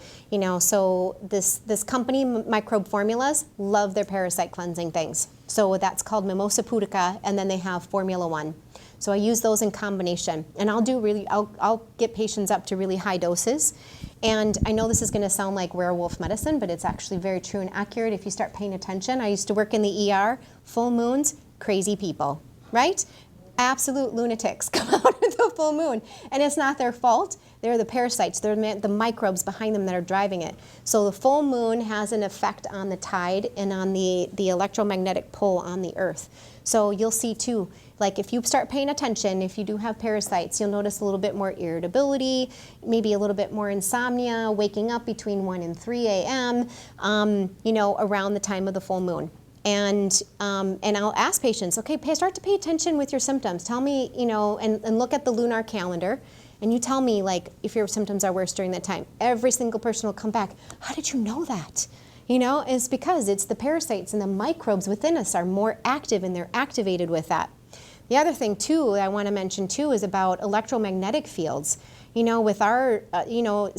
so this company, Microbe Formulas, love their parasite cleansing things. So that's called Mimosa pudica, and then they have Formula One. So I use those in combination, and I'll get patients up to really high doses. And I know this is going to sound like werewolf medicine, but it's actually very true and accurate if you start paying attention. I used to work in the ER, full moons, crazy people, right? Absolute lunatics come out of the full moon, and it's not their fault. They're the parasites, they're the microbes behind them that are driving it. So the full moon has an effect on the tide and on the electromagnetic pull on the earth. So you'll see too, like if you start paying attention, if you do have parasites, you'll notice a little bit more irritability, maybe a little bit more insomnia, waking up between 1 and 3 a.m., around the time of the full moon. And I'll ask patients, okay, start to pay attention with your symptoms. Tell me, and look at the lunar calendar, and you tell me like if your symptoms are worse during that time. Every single person will come back, how did you know that? It's because it's the parasites and the microbes within us are more active and they're activated with that. The other thing too I want to mention too is about electromagnetic fields. With our,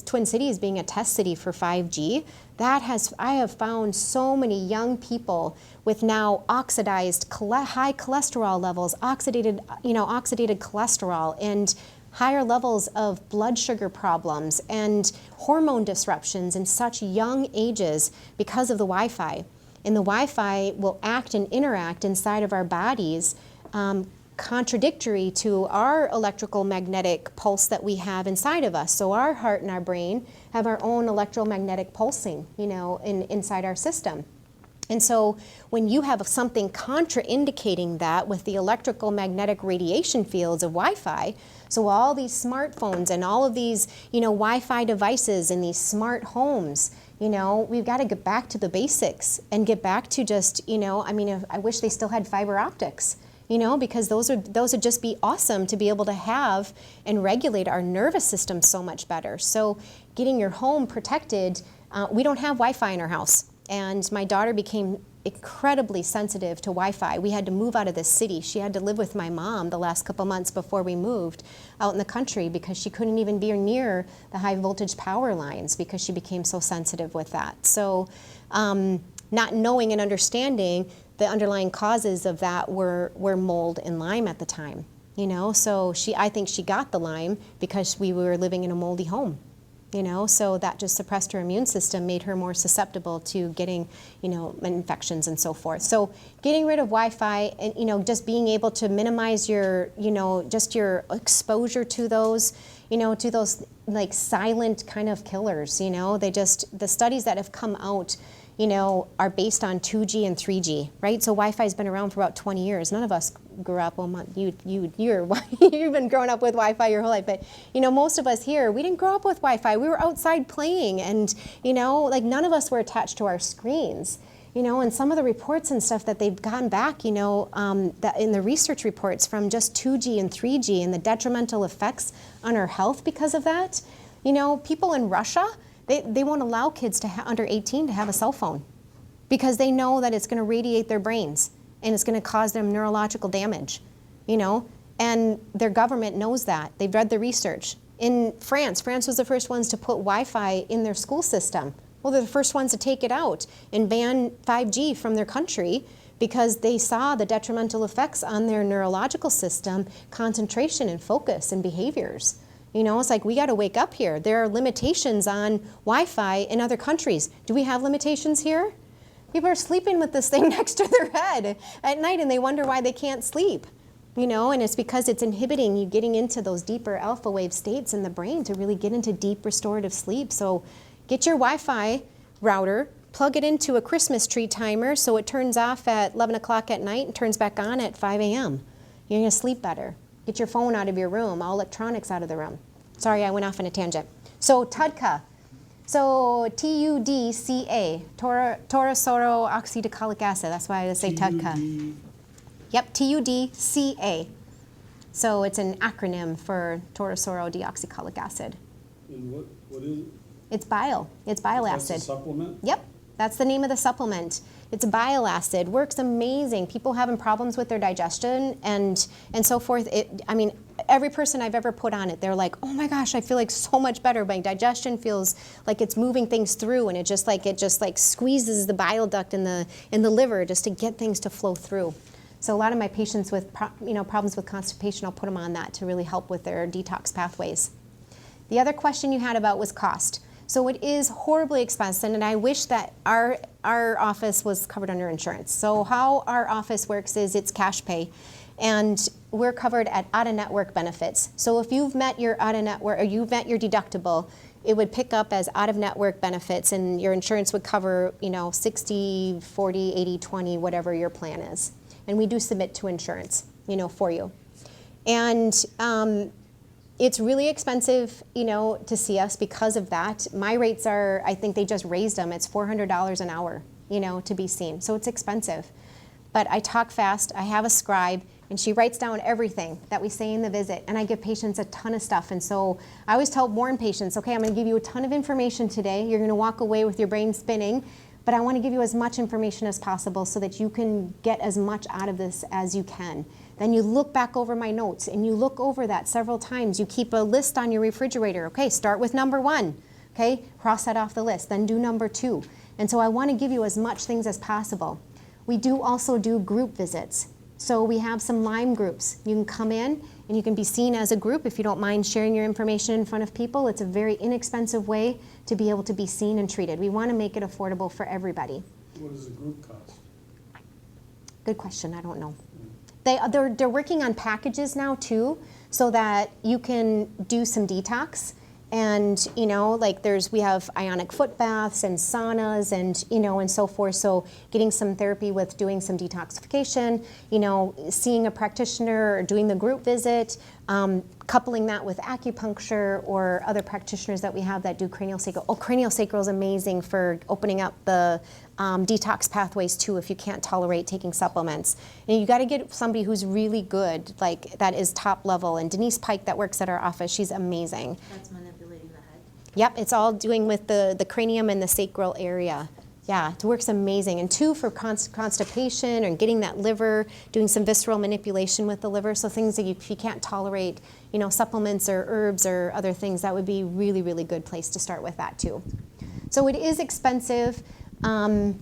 Twin Cities being a test city for 5G, I have found so many young people with now oxidized high cholesterol levels, oxidated cholesterol, and higher levels of blood sugar problems and hormone disruptions in such young ages because of the Wi-Fi. And the Wi-Fi will act and interact inside of our bodies contradictory to our electrical magnetic pulse that we have inside of us. So our heart and our brain have our own electromagnetic pulsing, inside our system. And so when you have something contraindicating that with the electrical magnetic radiation fields of Wi-Fi, so all these smartphones and all of these, Wi-Fi devices in these smart homes, we've got to get back to the basics and get back to just, I wish they still had fiber optics, because those would just be awesome to be able to have and regulate our nervous system so much better. So getting your home protected, we don't have Wi-Fi in our house. And my daughter became incredibly sensitive to Wi-Fi. We had to move out of the city. She had to live with my mom the last couple months before we moved out in the country because she couldn't even be near the high voltage power lines because she became so sensitive with that. So not knowing and understanding the underlying causes of that were mold and Lyme at the time. So I think she got the Lyme because we were living in a moldy home. So that just suppressed her immune system, made her more susceptible to getting, infections and so forth. So getting rid of Wi-Fi and, just being able to minimize your, just your exposure to those, to those like silent kind of killers, the studies that have come out, are based on 2G and 3G, right? So Wi-Fi's been around for about 20 years. None of us grew up, you've been growing up with Wi-Fi your whole life, but most of us here, we didn't grow up with Wi-Fi. We were outside playing and, like none of us were attached to our screens. And some of the reports and stuff that they've gotten back, that in the research reports from just 2G and 3G and the detrimental effects on our health because of that. People in Russia, they won't allow kids under 18 to have a cell phone because they know that it's going to radiate their brains and it's going to cause them neurological damage, and their government knows that. They've read the research. In France was the first ones to put Wi-Fi in their school system. Well, they're the first ones to take it out and ban 5G from their country because they saw the detrimental effects on their neurological system, concentration and focus and behaviors. It's like we got to wake up here. There are limitations on Wi-Fi in other countries. Do we have limitations here? People are sleeping with this thing next to their head at night and they wonder why they can't sleep. And it's because it's inhibiting you getting into those deeper alpha wave states in the brain to really get into deep restorative sleep. So get your Wi-Fi router, plug it into a Christmas tree timer so it turns off at 11 o'clock at night and turns back on at 5 a.m. You're going to sleep better. Get your phone out of your room, all electronics out of the room. Sorry, I went off on a tangent. So TUDCA. So TUDCA, taurosorol oxydecolic acid. That's why I say TUDCA. Yep, TUDCA. So it's an acronym for taurosorol deoxycholic acid. And what is it? It's bile. It's bile That's a acid. supplement? Yep, that's the name of the supplement. It's a bile acid. Works amazing. People having problems with their digestion and so forth. Every person I've ever put on it, they're like, oh my gosh, I feel like so much better. My digestion feels like it's moving things through, and it just squeezes the bile duct in the liver just to get things to flow through. So a lot of my patients with problems with constipation, I'll put them on that to really help with their detox pathways. The other question you had about was cost. So it is horribly expensive, and I wish that our office was covered under insurance. So how our office works is it's cash pay, and we're covered at out-of-network benefits. So if you've met your out-of-network or you've met your deductible, it would pick up as out-of-network benefits, and your insurance would cover 60, 40, 80, 20, whatever your plan is. And we do submit to insurance, for you. And it's really expensive, to see us because of that. My rates are, I think they just raised them. It's $400 an hour, to be seen. So it's expensive. But I talk fast. I have a scribe, and she writes down everything that we say in the visit. And I give patients a ton of stuff. And so I always warn patients, okay, I'm going to give you a ton of information today. You're going to walk away with your brain spinning. But I want to give you as much information as possible so that you can get as much out of this as you can. Then you look back over my notes and you look over that several times. You keep a list on your refrigerator. Okay, start with number 1. Okay, cross that off the list. Then do number 2. And so I want to give you as much things as possible. We do also do group visits. So we have some Lyme groups. You can come in and you can be seen as a group if you don't mind sharing your information in front of people. It's a very inexpensive way to be able to be seen and treated. We want to make it affordable for everybody. What does a group cost? Good question. I don't know. They're working on packages now too, so that you can do some detox. And we have Ionic foot baths and saunas and and so forth. So getting some therapy with doing some detoxification, seeing a practitioner or doing the group visit, coupling that with acupuncture or other practitioners that we have that do craniosacral. Oh, craniosacral is amazing for opening up the detox pathways too if you can't tolerate taking supplements. And you got to get somebody who's really good, like that is top level. And Denise Pike that works at our office, she's amazing. That's manipulating the head. Yep, it's all doing with the cranium and the sacral area. Yeah, it works amazing. And 2 for constipation and getting that liver, doing some visceral manipulation with the liver. So things that if you can't tolerate, supplements or herbs or other things, that would be really, really good place to start with that too. So it is expensive. I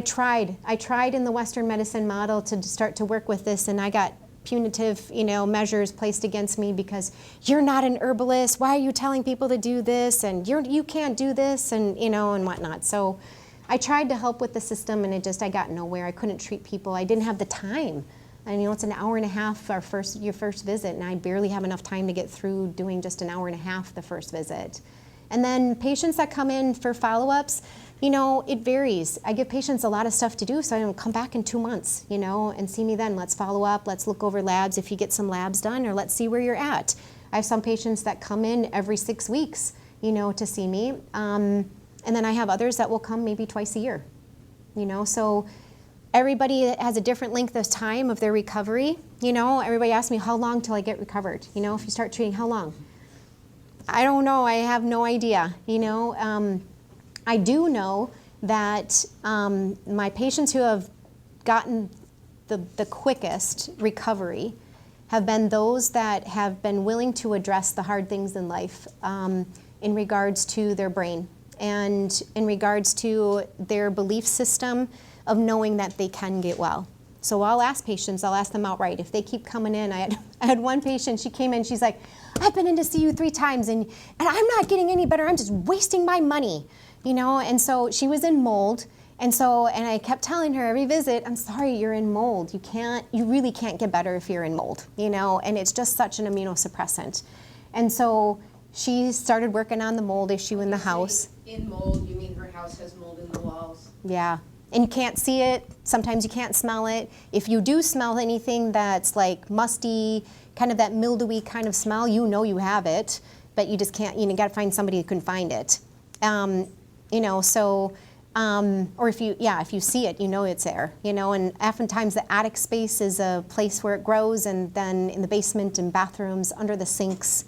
tried in the Western medicine model to start to work with this, and I got punitive, measures placed against me because you're not an herbalist. Why are you telling people to do this? And you can't do this, and and whatnot. So I tried to help with the system, and I got nowhere. I couldn't treat people. I didn't have the time. And it's an hour and a half your first visit, and I barely have enough time to get through doing just an hour and a half the first visit. And then patients that come in for follow-ups, it varies. I give patients a lot of stuff to do, so I don't come back in 2 months, and see me then. Let's follow up. Let's look over labs if you get some labs done, or let's see where you're at. I have some patients that come in every 6 weeks, to see me. And then I have others that will come maybe twice a year, So everybody has a different length of time of their recovery. Everybody asks me, how long till I get recovered? If you start treating, how long? I don't know. I have no idea. I do know that my patients who have gotten the quickest recovery have been those that have been willing to address the hard things in life in regards to their brain and in regards to their belief system of knowing that they can get well. So I'll ask patients, I'll ask them outright. If they keep coming in, I had one patient, she came in, she's like, I've been in to see you 3 times and I'm not getting any better, I'm just wasting my money, and so she was in mold. And I kept telling her every visit, I'm sorry, you're in mold. You really can't get better if you're in mold, and it's just such an immunosuppressant. And so she started working on the mold issue in the house. In mold, you mean her house has mold in the walls? Yeah. And you can't see it. Sometimes you can't smell it. If you do smell anything that's like musty, kind of that mildewy kind of smell, you have it, but you just can't, you got to find somebody who can find it. Or if you see it, it's there, and oftentimes the attic space is a place where it grows, and then in the basement and bathrooms, under the sinks.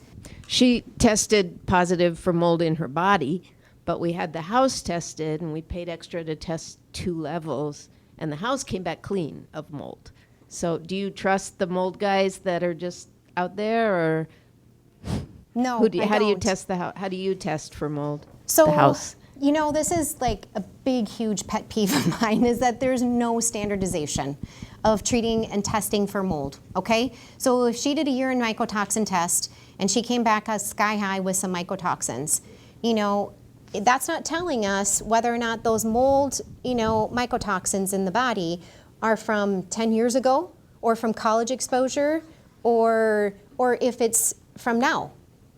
She tested positive for mold in her body, but we had the house tested, and we paid extra to test 2 levels, and the house came back clean of mold. So do you trust the mold guys that are just out there, or No, how do you test the house? How do you test for mold? So, the house. This is like a big, huge pet peeve of mine is that there's no standardization of treating and testing for mold, okay? So if she did a urine mycotoxin test and she came back sky high with some mycotoxins, that's not telling us whether or not those mold, mycotoxins in the body are from 10 years ago or from college exposure or if it's from now,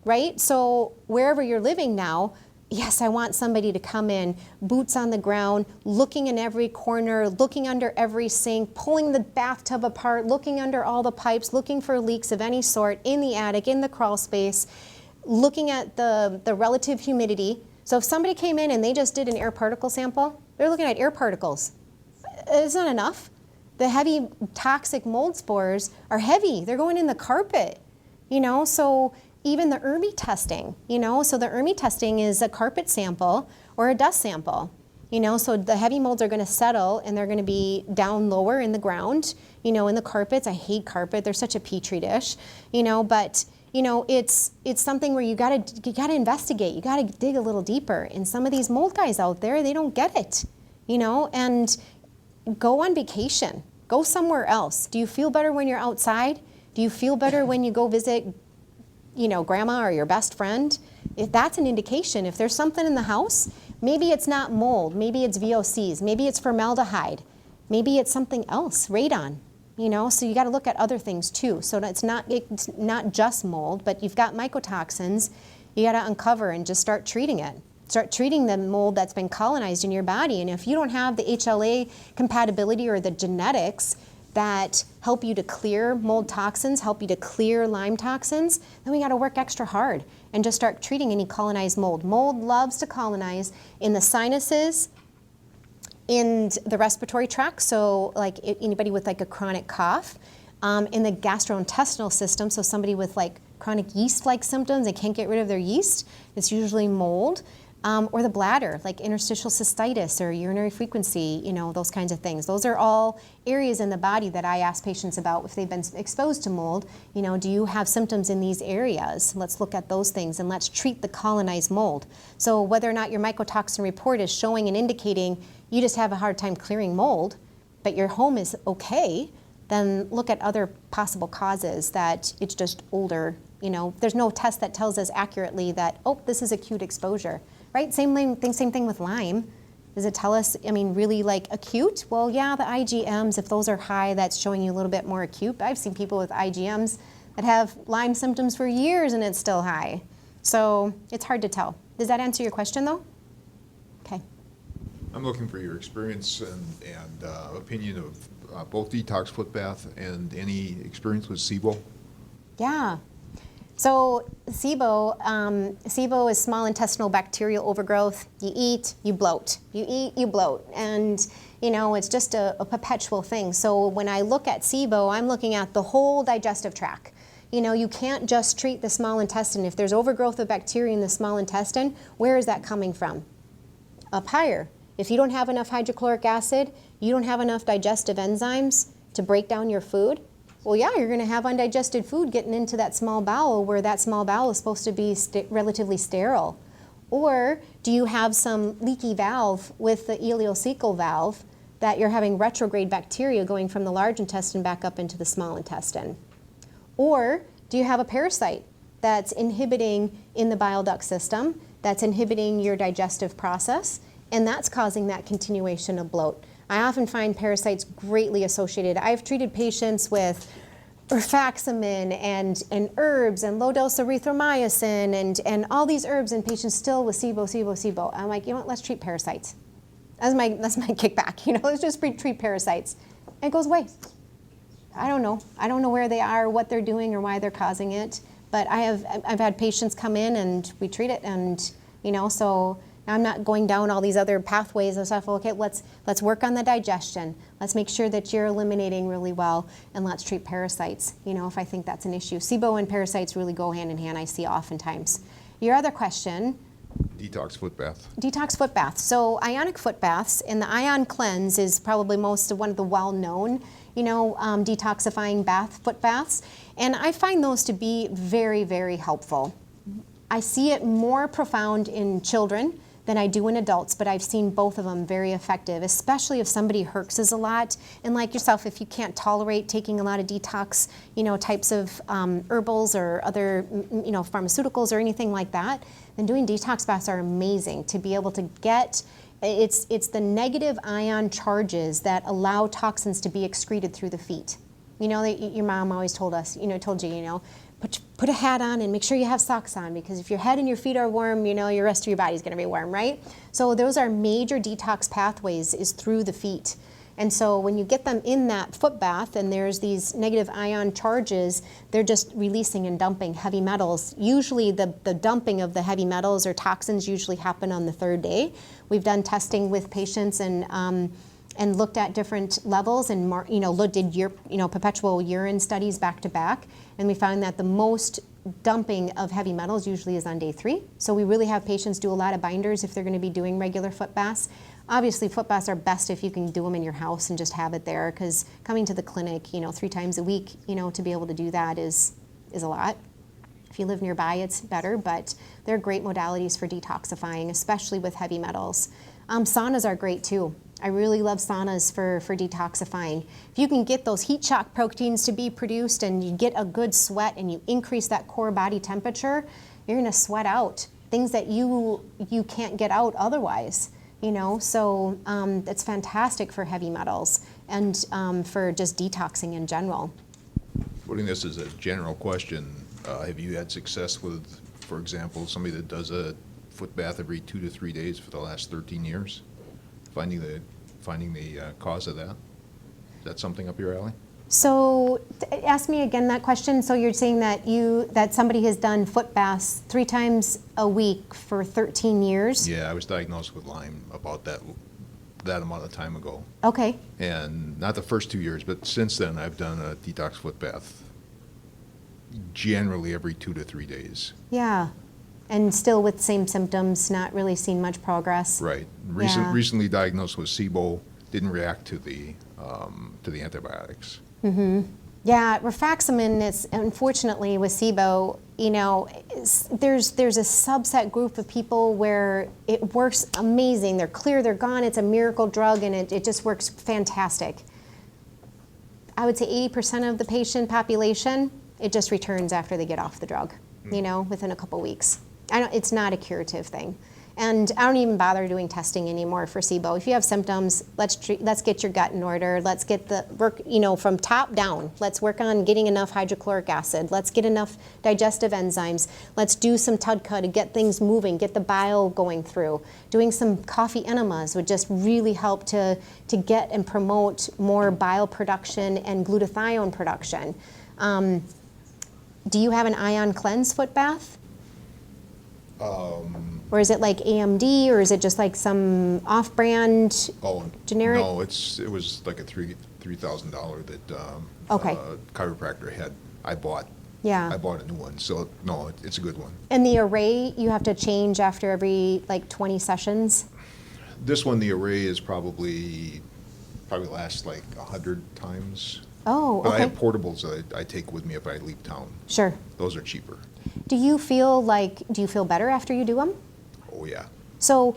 right? So wherever you're living now, yes, I want somebody to come in, boots on the ground, looking in every corner, looking under every sink, pulling the bathtub apart, looking under all the pipes, looking for leaks of any sort in the attic, in the crawl space, looking at the relative humidity. So if somebody came in and they just did an air particle sample, they're looking at air particles. It's not enough. The heavy toxic mold spores are heavy. They're going in the carpet, so even the ERMI testing, so the ERMI testing is a carpet sample or a dust sample, so the heavy molds are going to settle and they're going to be down lower in the ground, in the carpets. I hate carpet. They're such a petri dish, but it's something where you gotta investigate. You gotta dig a little deeper. And some of these mold guys out there, they don't get it, and go on vacation. Go somewhere else. Do you feel better when you're outside? Do you feel better when you go visit grandma or your best friend? If that's an indication, if there's something in the house, maybe it's not mold, maybe it's VOCs, maybe it's formaldehyde, maybe it's something else, radon, so you got to look at other things too. So it's not just mold, but you've got mycotoxins, you got to uncover and just start treating it. Start treating the mold that's been colonized in your body. And if you don't have the HLA compatibility or the genetics that help you to clear mold toxins, help you to clear Lyme toxins, then we got to work extra hard and just start treating any colonized mold. Mold loves to colonize in the sinuses, in the respiratory tract, so like anybody with like a chronic cough, in the gastrointestinal system, so somebody with like chronic yeast-like symptoms and can't get rid of their yeast, it's usually mold. Or the bladder, like interstitial cystitis or urinary frequency, those kinds of things. Those are all areas in the body that I ask patients about if they've been exposed to mold. Do you have symptoms in these areas? Let's look at those things and let's treat the colonized mold. So whether or not your mycotoxin report is showing and indicating you just have a hard time clearing mold, but your home is okay, then look at other possible causes that it's just older. There's no test that tells us accurately that, oh, this is acute exposure. Right, same thing with Lyme. Does it tell us, really like acute? Well, yeah, the IgMs, if those are high, that's showing you a little bit more acute. But I've seen people with IgMs that have Lyme symptoms for years and it's still high. So it's hard to tell. Does that answer your question though? Okay. I'm looking for your experience and opinion of both detox foot bath and any experience with SIBO. Yeah. So SIBO is small intestinal bacterial overgrowth. You eat, you bloat. You eat, you bloat. And it's just a perpetual thing. So when I look at SIBO, I'm looking at the whole digestive tract. You can't just treat the small intestine. If there's overgrowth of bacteria in the small intestine, where is that coming from? Up higher. If you don't have enough hydrochloric acid, you don't have enough digestive enzymes to break down your food, well, yeah, you're going to have undigested food getting into that small bowel where that small bowel is supposed to be relatively sterile. Or do you have some leaky valve with the ileocecal valve that you're having retrograde bacteria going from the large intestine back up into the small intestine? Or do you have a parasite that's inhibiting in the bile duct system, that's inhibiting your digestive process, and that's causing that continuation of bloat? I often find parasites greatly associated. I've treated patients with rifaximin and herbs and low dose erythromycin and all these herbs, and patients still with SIBO. I'm like, let's treat parasites. That's my kickback. Let's just treat parasites. And it goes away. I don't know. I don't know where they are, what they're doing, or why they're causing it. But I've had patients come in and we treat it, and so now I'm not going down all these other pathways and stuff. Okay, let's work on the digestion. Let's make sure that you're eliminating really well, and let's treat parasites, if I think that's an issue. SIBO and parasites really go hand in hand, I see oftentimes. Your other question? Detox foot bath. Detox foot bath. So Ionic foot baths, and the Ion Cleanse is probably one of the well-known, detoxifying foot baths. And I find those to be very, very helpful. I see it more profound in children than I do in adults, but I've seen both of them very effective, especially if somebody herxes a lot. And like yourself, if you can't tolerate taking a lot of detox, types of herbals or other, pharmaceuticals or anything like that, then doing detox baths are amazing to be able to get. It's the negative ion charges that allow toxins to be excreted through the feet. Your mom always told you, put a hat on and make sure you have socks on, because if your head and your feet are warm, your rest of your body's going to be warm, right? So those are major detox pathways, is through the feet. And so when you get them in that foot bath and there's these negative ion charges, they're just releasing and dumping heavy metals. Usually the dumping of the heavy metals or toxins usually happen on the third day. We've done testing with patients and looked at different levels and did perpetual urine studies back to back, and we found that the most dumping of heavy metals usually is on day 3. So we really have patients do a lot of binders if they're going to be doing regular foot baths. Obviously, foot baths are best if you can do them in your house and just have it there, because coming to the clinic, 3 times a week, to be able to do that is a lot. If you live nearby, it's better, but they're great modalities for detoxifying, especially with heavy metals. Saunas are great too. I really love saunas for detoxifying. If you can get those heat shock proteins to be produced and you get a good sweat and you increase that core body temperature, you're going to sweat out things that you can't get out otherwise. So it's fantastic for heavy metals and for just detoxing in general. Putting this as a general question, have you had success with, for example, somebody that does a foot bath every 2 to 3 days for the last 13 years? Finding the cause of that? Is that something up your alley? So ask me again that question. So you're saying that somebody has done foot baths 3 times a week for 13 years? Yeah, I was diagnosed with Lyme about that amount of time ago. Okay. And not the first 2 years, but since then I've done a detox foot bath generally every 2 to 3 days. Yeah. And still with same symptoms, not really seen much progress. Right. Yeah. Recently diagnosed with SIBO, didn't react to the antibiotics. Mm-hmm. Yeah, rifaximin is, unfortunately, with SIBO, there's a subset group of people where it works amazing. They're clear, they're gone, it's a miracle drug, and it just works fantastic. I would say 80% of the patient population, it just returns after they get off the drug, within a couple weeks. It's not a curative thing. And I don't even bother doing testing anymore for SIBO. If you have symptoms, let's get your gut in order. Let's get the work, from top down. Let's work on getting enough hydrochloric acid. Let's get enough digestive enzymes. Let's do some TUDCA to get things moving, get the bile going through. Doing some coffee enemas would just really help to get and promote more bile production and glutathione production. Do you have an ion cleanse foot bath? Or is it like AMD, or is it just like some off-brand generic? No, it was like a $3,000 that Okay. chiropractor had. I bought a new one, so no, it's a good one. And the array you have to change after every like 20 sessions? This one, the array is probably lasts like 100 times. Oh, But I okay. have portables that I take with me if I leave town. Sure. Those are cheaper. Do you feel better after you do them? Oh, yeah. So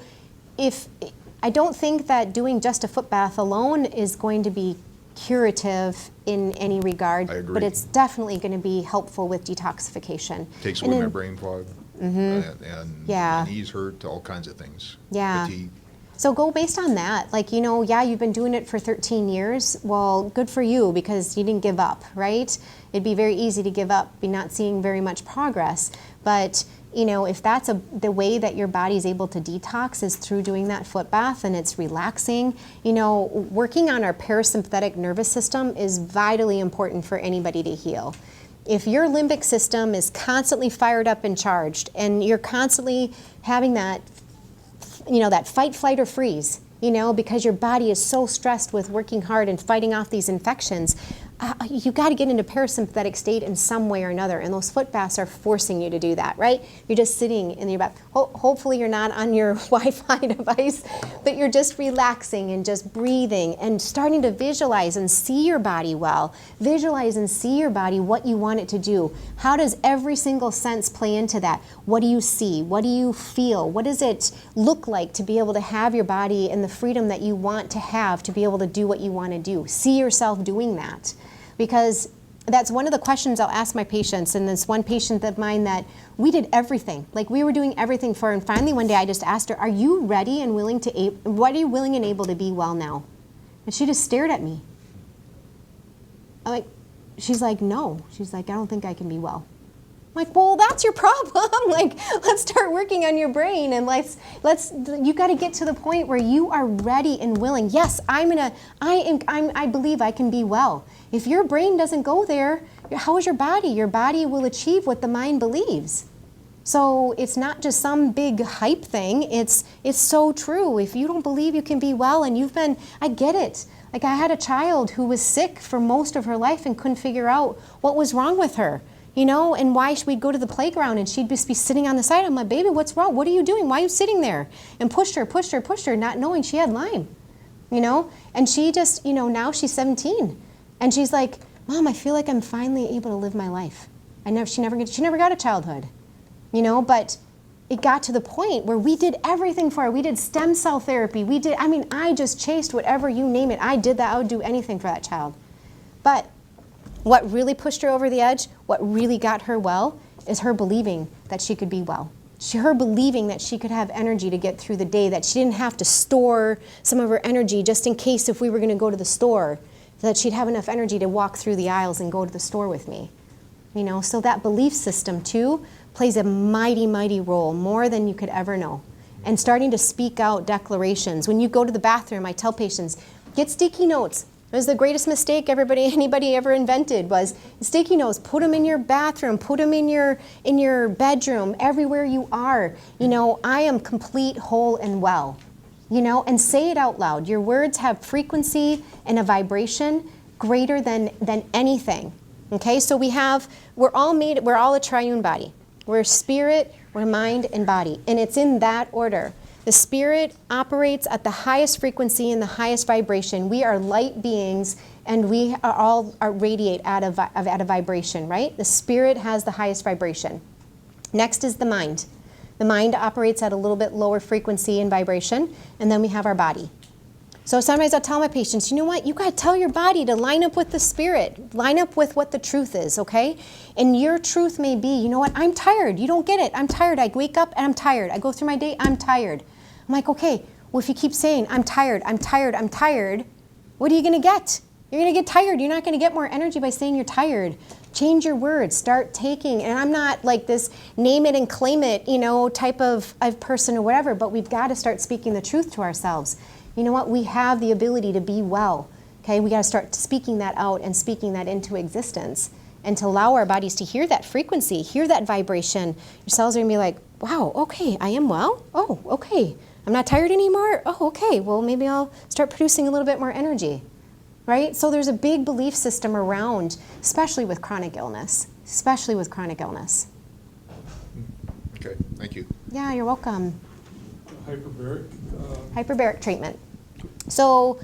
I don't think that doing just a foot bath alone is going to be curative in any regard. I agree. But it's definitely going to be helpful with detoxification. Takes And away my then- brain fog. Mhm. And Yeah. my knees hurt, all kinds of things. Yeah. Fatigue. So go based on that. Like, you've been doing it for 13 years. Well, good for you because you didn't give up, right? It'd be very easy to give up, be not seeing very much progress. But, if that's the way that your body's able to detox is through doing that foot bath and it's relaxing, working on our parasympathetic nervous system is vitally important for anybody to heal. If your limbic system is constantly fired up and charged and you're constantly having that that fight, flight, or freeze, because your body is so stressed with working hard and fighting off these infections, you got to get into parasympathetic state in some way or another, and those foot baths are forcing you to do that, right? You're just sitting in your bath. Hopefully you're not on your Wi-Fi device, but you're just relaxing and just breathing and starting to visualize and see your body well. Visualize and see your body, what you want it to do. How does every single sense play into that? What do you see? What do you feel? What does it look like to be able to have your body and the freedom that you want to have to be able to do what you want to do? See yourself doing that. Because that's one of the questions I'll ask my patients, and this one patient of mine that we did everything, like we were doing everything for her, and finally one day I just asked her, are you ready and willing what are you willing and able to be well now? And she just stared at me. She's like, no. She's like, I don't think I can be well. I'm like, well, that's your problem. Like, let's start working on your brain, and you got to get to the point where you are ready and willing. Yes, I believe I can be well. If your brain doesn't go there, how is your body? Your body will achieve what the mind believes. So it's not just some big hype thing. It's so true. If you don't believe you can be well, and I get it. Like, I had a child who was sick for most of her life and couldn't figure out what was wrong with her. And why we'd go to the playground and she'd just be sitting on the side. I'm like, baby, what's wrong? What are you doing? Why are you sitting there? And pushed her, not knowing she had Lyme, And she just, now she's 17. And she's like, Mom, I feel like I'm finally able to live my life. She never got a childhood, but it got to the point where we did everything for her. We did stem cell therapy. I just chased whatever, you name it. I did that. I would do anything for that child. But what really pushed her over the edge, what really got her well, is her believing that she could be well. Her believing that she could have energy to get through the day, that she didn't have to store some of her energy just in case if we were going to go to the store, so that she'd have enough energy to walk through the aisles and go to the store with me. So that belief system, too, plays a mighty, mighty role, more than you could ever know. And starting to speak out declarations. When you go to the bathroom, I tell patients, get sticky notes. It was the greatest mistake anybody ever invented, was sticky notes. Put them in your bathroom, put them in your bedroom, everywhere you are. I am complete, whole, and well. And say it out loud. Your words have frequency and a vibration greater than anything. Okay, so we're all a triune body. We're spirit, we're mind, and body. And it's in that order. The spirit operates at the highest frequency and the highest vibration. We are light beings, and we radiate at a vibration, right? The spirit has the highest vibration. Next is the mind. The mind operates at a little bit lower frequency and vibration, and then we have our body. So sometimes I'll tell my patients, you know what? You got to tell your body to line up with the spirit, line up with what the truth is, okay? And your truth may be, you know what? I'm tired. You don't get it. I'm tired. I wake up and I'm tired. I go through my day. I'm tired. I'm like, okay, well, if you keep saying, I'm tired, I'm tired, I'm tired, what are you going to get? You're going to get tired. You're not going to get more energy by saying you're tired. Change your words. Start taking, and I'm not like this name it and claim it, type of person or whatever, but we've got to start speaking the truth to ourselves. You know what? We have the ability to be well. Okay, we got to start speaking that out and speaking that into existence. and to allow our bodies to hear that frequency, hear that vibration. Your cells are gonna be like, wow, okay, I am well. Oh, okay. I'm not tired anymore. Oh, okay. Well, maybe I'll start producing a little bit more energy, right? So there's a big belief system around, especially with chronic illness, especially with chronic illness. Okay, thank you. Yeah, you're welcome. Hyperbaric. Hyperbaric treatment. So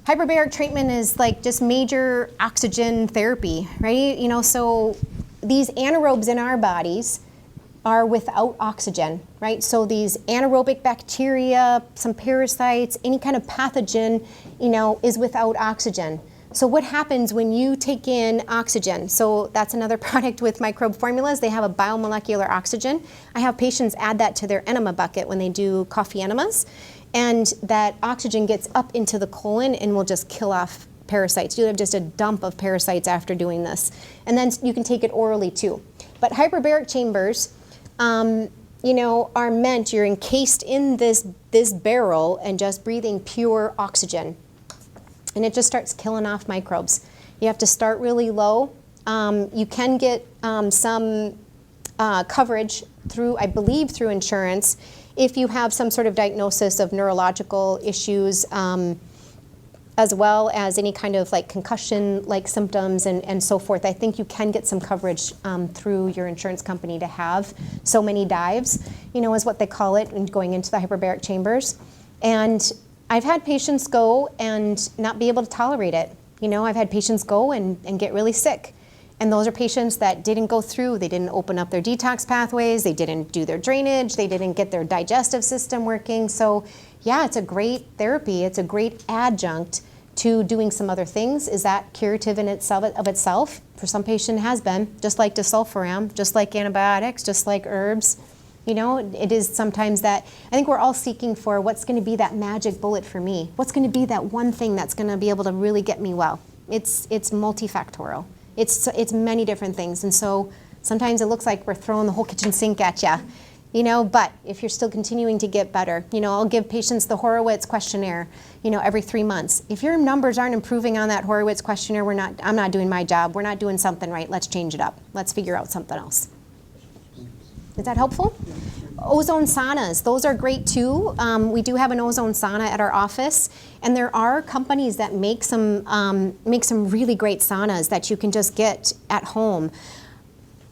hyperbaric treatment is like just major oxygen therapy, right? You know, so these anaerobes in our bodies are without oxygen, right? So these anaerobic bacteria, some parasites, any kind of pathogen, you know, is without oxygen. So what happens when you take in oxygen? So that's another product with microbe formulas. They have a biomolecular oxygen. I have patients add that to their enema bucket when they do coffee enemas. And that oxygen gets up into the colon and will just kill off parasites. You have just a dump of parasites after doing this. And then you can take it orally too. But hyperbaric chambers, you know, are meant, you're encased in this barrel and just breathing pure oxygen. And it just starts killing off microbes. You have to start really low. You can get some coverage through, I believe, through insurance if you have some sort of diagnosis of neurological issues, as well as any kind of like concussion-like symptoms and so forth. I think you can get some coverage through your insurance company to have so many dives, you know, is what they call it, and going into the hyperbaric chambers. And I've had patients go and not be able to tolerate it. You know, I've had patients go and get really sick. And those are patients that didn't go through, they didn't open up their detox pathways, they didn't do their drainage, they didn't get their digestive system working. So yeah, it's a great therapy. It's a great adjunct to doing some other things. Is that curative in itself of itself? For some patients it has been, just like disulfiram, just like antibiotics, just like herbs. You know, it is sometimes that, I think we're all seeking for what's going to be that magic bullet for me. What's going to be that one thing that's going to be able to really get me well? It's multifactorial. It's many different things. And so sometimes it looks like we're throwing the whole kitchen sink at you, you know, but if you're still continuing to get better, you know, I'll give patients the Horowitz questionnaire, you know, every 3 months. If your numbers aren't improving on that Horowitz questionnaire, I'm not doing my job. We're not doing something right. Let's change it up. Let's figure out something else. Is that helpful? Ozone saunas, those are great too. We do have an ozone sauna at our office, and there are companies that make some really great saunas that you can just get at home.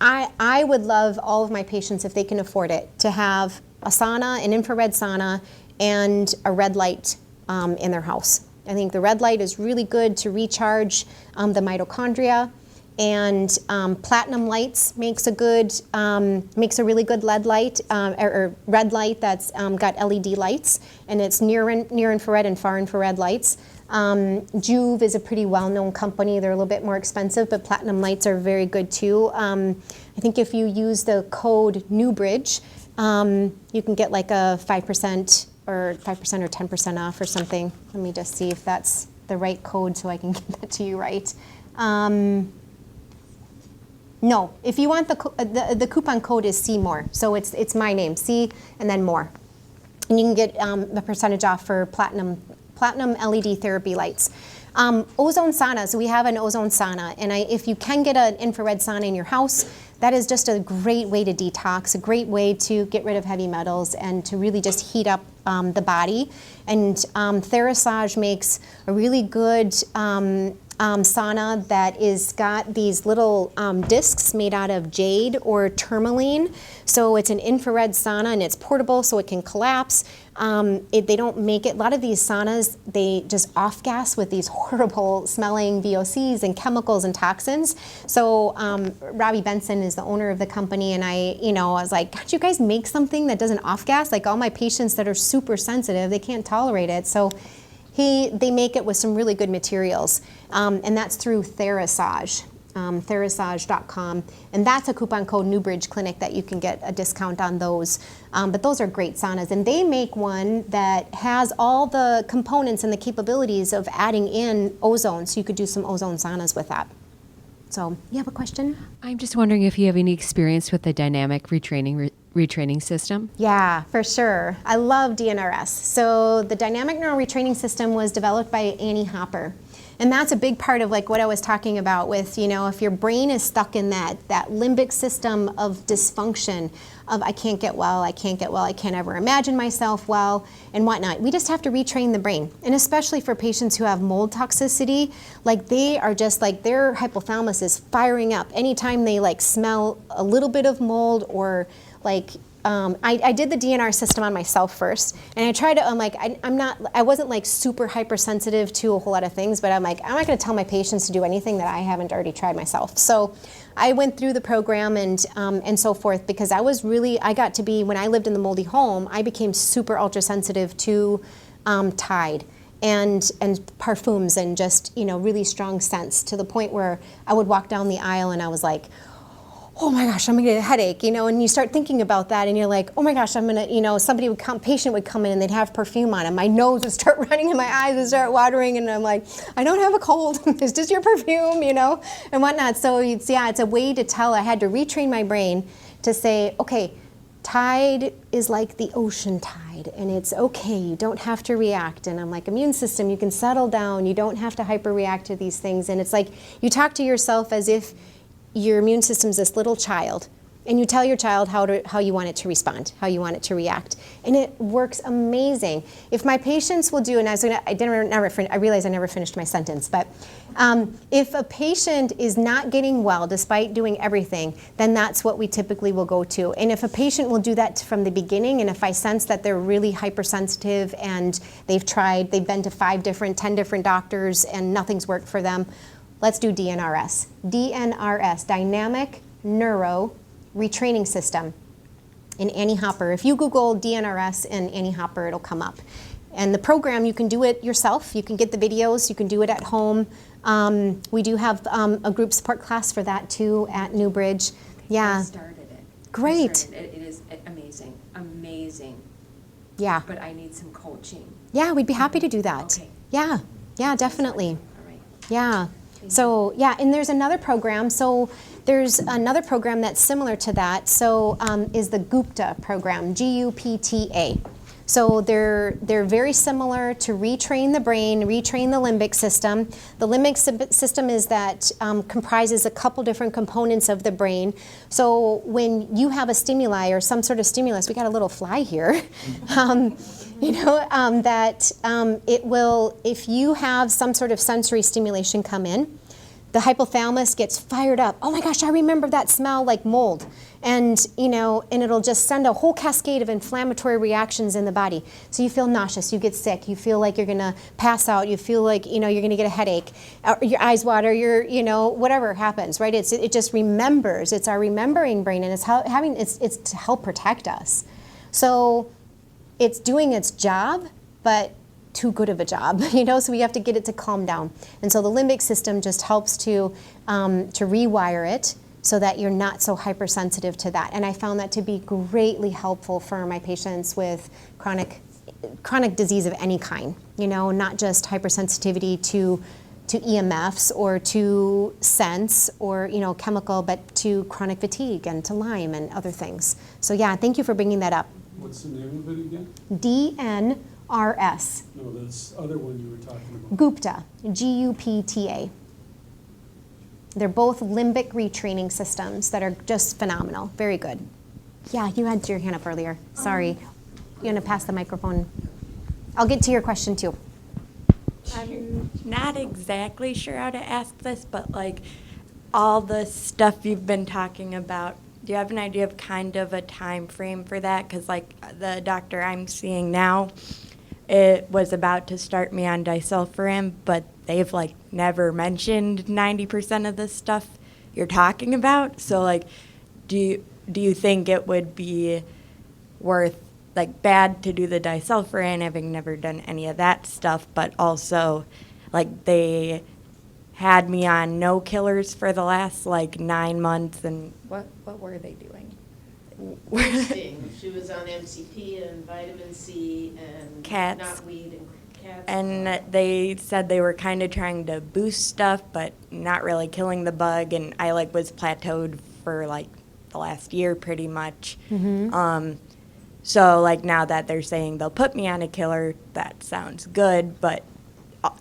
I would love all of my patients, if they can afford it, to have a sauna, an infrared sauna, and a red light in their house. I think the red light is really good to recharge the mitochondria. And platinum lights makes a really good LED light or red light that's got LED lights, and it's near infrared and far infrared lights. Juve is a pretty well-known company. They're a little bit more expensive, but platinum lights are very good too. I think if you use the code NEWBRIDGE, you can get like a 5% or 10% off or something. Let me just see if that's the right code so I can get that to you right. No, if you want the coupon code is C-MORE, so it's my name, C and then more. And you can get the percentage off for platinum LED therapy lights. Ozone saunas, we have an ozone sauna, and if you can get an infrared sauna in your house, that is just a great way to detox, a great way to get rid of heavy metals and to really just heat up the body. And Therasage makes a really good sauna that is got these little discs made out of jade or tourmaline. So it's an infrared sauna and it's portable, so it can collapse. They don't make it, a lot of these saunas, they just off gas with these horrible smelling VOCs and chemicals and toxins. So Robbie Benson is the owner of the company, and I was like, can't you guys make something that doesn't off gas? Like all my patients that are super sensitive, they can't tolerate it. So they make it with some really good materials, and that's through Therasage, Therasage.com, and that's a coupon code NEWBRIDGE Clinic that you can get a discount on those. But those are great saunas, and they make one that has all the components and the capabilities of adding in ozone, so you could do some ozone saunas with that. So, you have a question? I'm just wondering if you have any experience with the dynamic retraining system? Yeah, for sure. I love DNRS. So the dynamic neural retraining system was developed by Annie Hopper. And that's a big part of like what I was talking about with, you know, if your brain is stuck in that limbic system of dysfunction, of I can't get well, I can't ever imagine myself well, and whatnot. We just have to retrain the brain. And especially for patients who have mold toxicity, like they are just like their hypothalamus is firing up anytime they like smell a little bit of mold or like I did the DNR system on myself first, and I tried to, I wasn't like super hypersensitive to a whole lot of things, but I'm like, I'm not gonna tell my patients to do anything that I haven't already tried myself. So I went through the program and so forth because I got to be, when I lived in the moldy home, I became super ultra sensitive to Tide and parfums and just, you know, really strong scents to the point where I would walk down the aisle and I was like, oh my gosh, I'm gonna get a headache, you know, and you start thinking about that and you're like, oh my gosh, I'm gonna, you know, patient would come in and they'd have perfume on and my nose would start running and my eyes would start watering and I'm like, I don't have a cold, it's just your perfume, you know, and whatnot. So it's a way to tell. I had to retrain my brain to say, okay, Tide is like the ocean tide and it's okay, you don't have to react. And I'm like, immune system, you can settle down, you don't have to hyperreact to these things. And it's like, you talk to yourself as if your immune system's this little child, and you tell your child how you want it to respond, how you want it to react, and it works amazing. If my patients will do, and I realize I never finished my sentence, but if a patient is not getting well despite doing everything, then that's what we typically will go to. And if a patient will do that from the beginning, and if I sense that they're really hypersensitive and they've been to 10 different doctors and nothing's worked for them, let's do DNRS. DNRS, Dynamic Neuro Retraining System in Annie Hopper. If you Google DNRS and Annie Hopper, it'll come up. And the program, you can do it yourself. You can get the videos. You can do it at home. We do have a group support class for that too at Newbridge. Yeah. I started it. Great. It is amazing. Amazing. Yeah. But I need some coaching. Yeah, we'd be happy to do that. Okay. Yeah. Yeah, definitely. All right. Yeah. So, yeah, and there's another program. So there's another program that's similar to that. So is the Gupta Program, Gupta. So they're very similar to retrain the brain, retrain the limbic system. The limbic system is that comprises a couple different components of the brain. So when you have a stimuli or some sort of stimulus, we got a little fly here, you know, it will, if you have some sort of sensory stimulation come in, the hypothalamus gets fired up. Oh my gosh, I remember that smell like mold. And, you know, and it'll just send a whole cascade of inflammatory reactions in the body. So you feel nauseous, you get sick, you feel like you're gonna pass out, you feel like, you know, you're gonna get a headache, your eyes water, you know, whatever happens, right? It just remembers. It's our remembering brain, and it's to help protect us. So it's doing its job, but too good of a job, you know, so we have to get it to calm down. And so the limbic system just helps to rewire it so that you're not so hypersensitive to that. And I found that to be greatly helpful for my patients with chronic disease of any kind, you know, not just hypersensitivity to EMFs or to scents or, you know, chemical, but to chronic fatigue and to Lyme and other things. So yeah, thank you for bringing that up. What's the name of it again? DNRS. No, that's other one you were talking about. Gupta, Gupta. They're both limbic retraining systems that are just phenomenal. Very good. Yeah, you had your hand up earlier. Sorry. You want to pass the microphone? I'll get to your question too. I'm not exactly sure how to ask this, but like all the stuff you've been talking about, do you have an idea of kind of a time frame for that? Because like the doctor I'm seeing now, it was about to start me on disulfiram, but they've like never mentioned 90% of the stuff you're talking about. So like, do you think it would be worth, like, bad to do the disulfiram, having never done any of that stuff, but also like they had me on no killers for the last like 9 months, and what were they doing? She was on MCP and vitamin C and Cats. knotweed and cats. And they said they were kind of trying to boost stuff, but not really killing the bug. And I like was plateaued for like the last year pretty much. Mm-hmm. So like now that they're saying they'll put me on a killer, that sounds good. But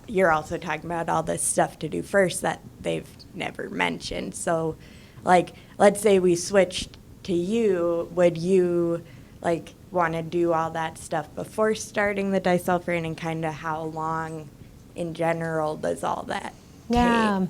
you're also talking about all this stuff to do first that they've never mentioned. So, like, let's say we switched to you, would you, like, want to do all that stuff before starting the disulfiram, and kind of how long in general does all that take?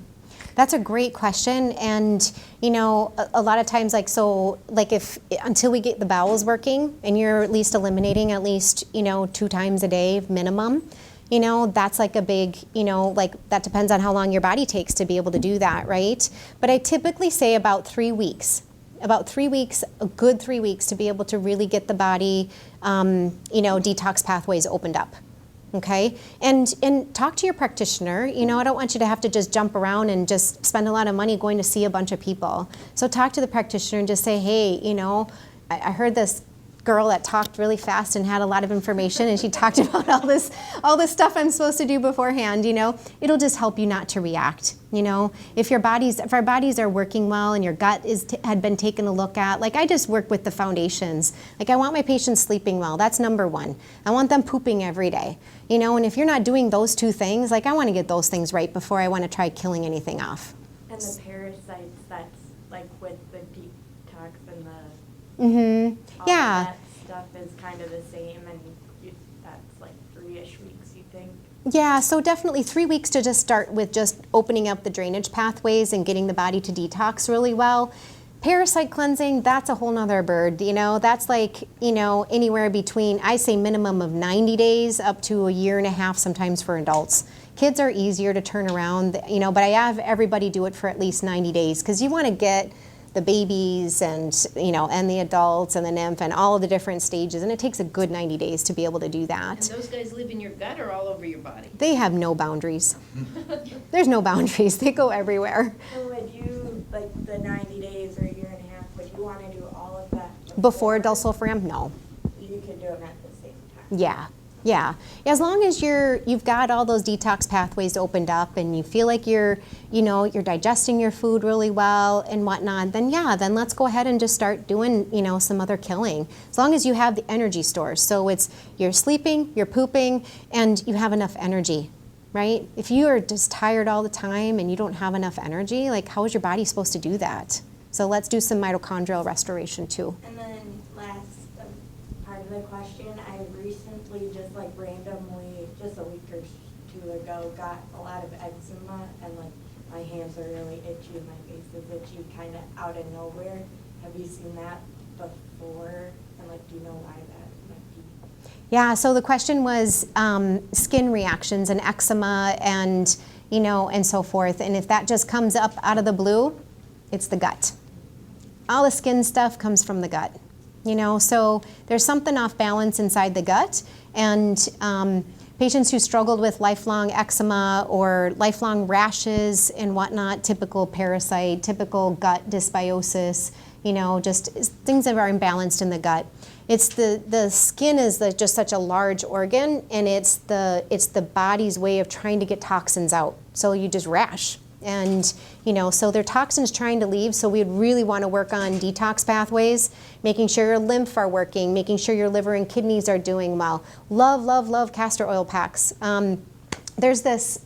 That's a great question. And, you know, a lot of times, like, so, like, if, until we get the bowels working and you're at least eliminating at least, you know, 2 times a day minimum, you know, that's like a big, you know, like, that depends on how long your body takes to be able to do that, right? But I typically say about 3 weeks. About 3 weeks, a good 3 weeks to be able to really get the body, you know, detox pathways opened up. Okay, and talk to your practitioner. You know, I don't want you to have to just jump around and just spend a lot of money going to see a bunch of people. So talk to the practitioner and just say, hey, you know, I heard this girl that talked really fast and had a lot of information, and she talked about all this stuff I'm supposed to do beforehand. You know, it'll just help you not to react. You know, if our bodies are working well and your gut had been taken a look at, like, I just work with the foundations. Like, I want my patients sleeping well. That's number one. I want them pooping every day. You know, and if you're not doing those 2 things, like, I want to get those things right before I want to try killing anything off. And the parasites, that's like with the detox and all Yeah. that stuff is kind of the same, and that's like 3-ish weeks, you think? Yeah, so definitely 3 weeks to just start with just opening up the drainage pathways and getting the body to detox really well. Parasite cleansing, that's a whole nother bird. You know, that's like, you know, anywhere between, I say minimum of 90 days up to 1.5 years sometimes for adults. Kids are easier to turn around, you know, but I have everybody do it for at least 90 days because you want to get the babies and, you know, and the adults and the nymph and all of the different stages, and it takes a good 90 days to be able to do that. And those guys live in your gut or all over your body? They have no boundaries. There's no boundaries. They go everywhere. So would you, like the 90 days or 1.5 years, would you want to do all of that Before disulfiram? No. You could do them at the same time? Yeah. Yeah, as long as you've got all those detox pathways opened up and you feel like you're digesting your food really well and whatnot, then then let's go ahead and just start doing, you know, some other killing. As long as you have the energy stores. So it's you're sleeping, you're pooping, and you have enough energy, right? If you are just tired all the time and you don't have enough energy, like, how is your body supposed to do that? So let's do some mitochondrial restoration too. And then last part of the question, I recently just like randomly, just a week or 2 ago, got a lot of eczema, and like my hands are really itchy and my face is itchy kind of out of nowhere. Have you seen that before? And like, do you know why that might be? Yeah, so the question was skin reactions and eczema and, you know, and so forth. And if that just comes up out of the blue, it's the gut. All the skin stuff comes from the gut. You know, so there's something off balance inside the gut, and patients who struggled with lifelong eczema or lifelong rashes and whatnot, typical parasite, typical gut dysbiosis, you know, just things that are imbalanced in the gut. It's the skin is just such a large organ, and it's the body's way of trying to get toxins out. So you just rash. And, you know, so there are toxins trying to leave, so we'd really want to work on detox pathways, making sure your lymph are working, making sure your liver and kidneys are doing well. Love, love, love castor oil packs. There's this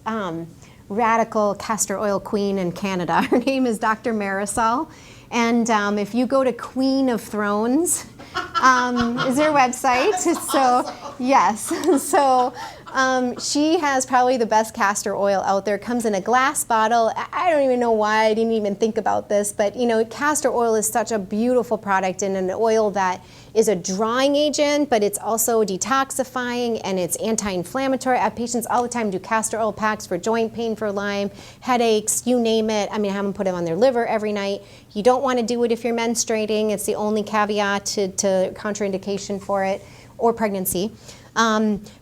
radical castor oil queen in Canada. Her name is Dr. Marisol. And if you go to Queen of Thrones, is their website. So, yes. So she has probably the best castor oil out there. It comes in a glass bottle. I don't even know why I didn't even think about this, but you know, castor oil is such a beautiful product and an oil that is a drying agent, but it's also detoxifying and it's anti-inflammatory. I have patients all the time do castor oil packs for joint pain, for Lyme, headaches, you name it. I mean, I have them put them on their liver every night. You don't want to do it if you're menstruating. It's the only caveat to contraindication for it, or pregnancy.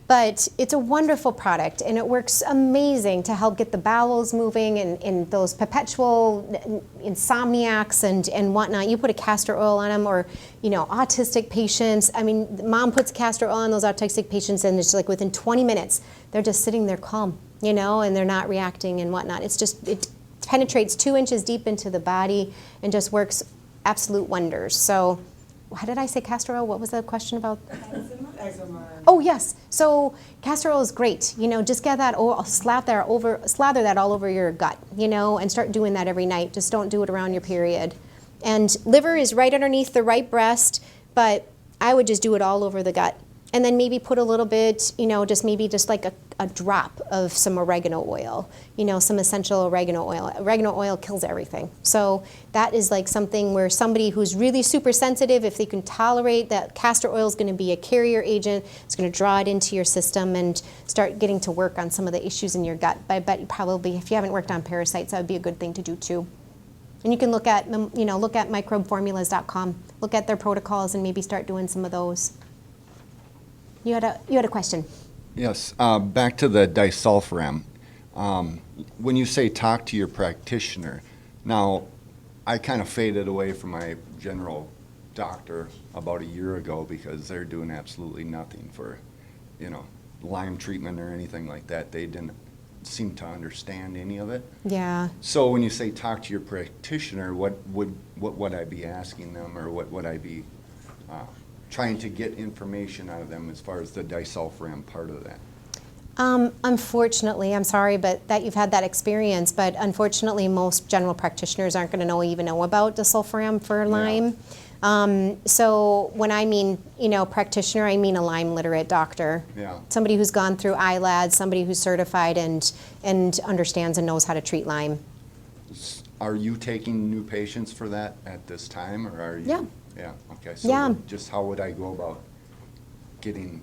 But it's a wonderful product, and it works amazing to help get the bowels moving and those perpetual insomniacs and whatnot. You put a castor oil on them, or, you know, autistic patients. I mean, mom puts castor oil on those autistic patients, and it's like within 20 minutes, they're just sitting there calm, you know, and they're not reacting and whatnot. It's just, it penetrates 2 inches deep into the body and just works absolute wonders. So, how did I say castor oil? What was the question about? Eczema? eczema. Oh yes. So castor oil is great. You know, just get that oil, slather that all over your gut. You know, and start doing that every night. Just don't do it around your period. And liver is right underneath the right breast, but I would just do it all over the gut. And then maybe put a little bit, you know, just like a drop of some oregano oil, you know, some essential oregano oil. Oregano oil kills everything. So that is like something where somebody who's really super sensitive, if they can tolerate that castor oil is going to be a carrier agent, it's going to draw it into your system and start getting to work on some of the issues in your gut. But I bet you probably, if you haven't worked on parasites, that would be a good thing to do too. And you can look at microbeformulas.com, look at their protocols and maybe start doing some of those. You had a question. Yes, back to the disulfiram. When you say talk to your practitioner, now I kind of faded away from my general doctor about a year ago because they're doing absolutely nothing for, you know, Lyme treatment or anything like that. They didn't seem to understand any of it. Yeah. So when you say talk to your practitioner, what would I be asking them, or what would I be trying to get information out of them as far as the disulfiram part of that? Unfortunately, I'm sorry, but that you've had that experience, but unfortunately most general practitioners aren't going to even know about disulfiram for Lyme. So when I mean, you know, practitioner, I mean a Lyme literate doctor. Yeah. Somebody who's gone through ILAD, somebody who's certified and understands and knows how to treat Lyme. Are you taking new patients for that at this time, or are you? Yeah. Yeah, okay. So Yeah. just how would I go about getting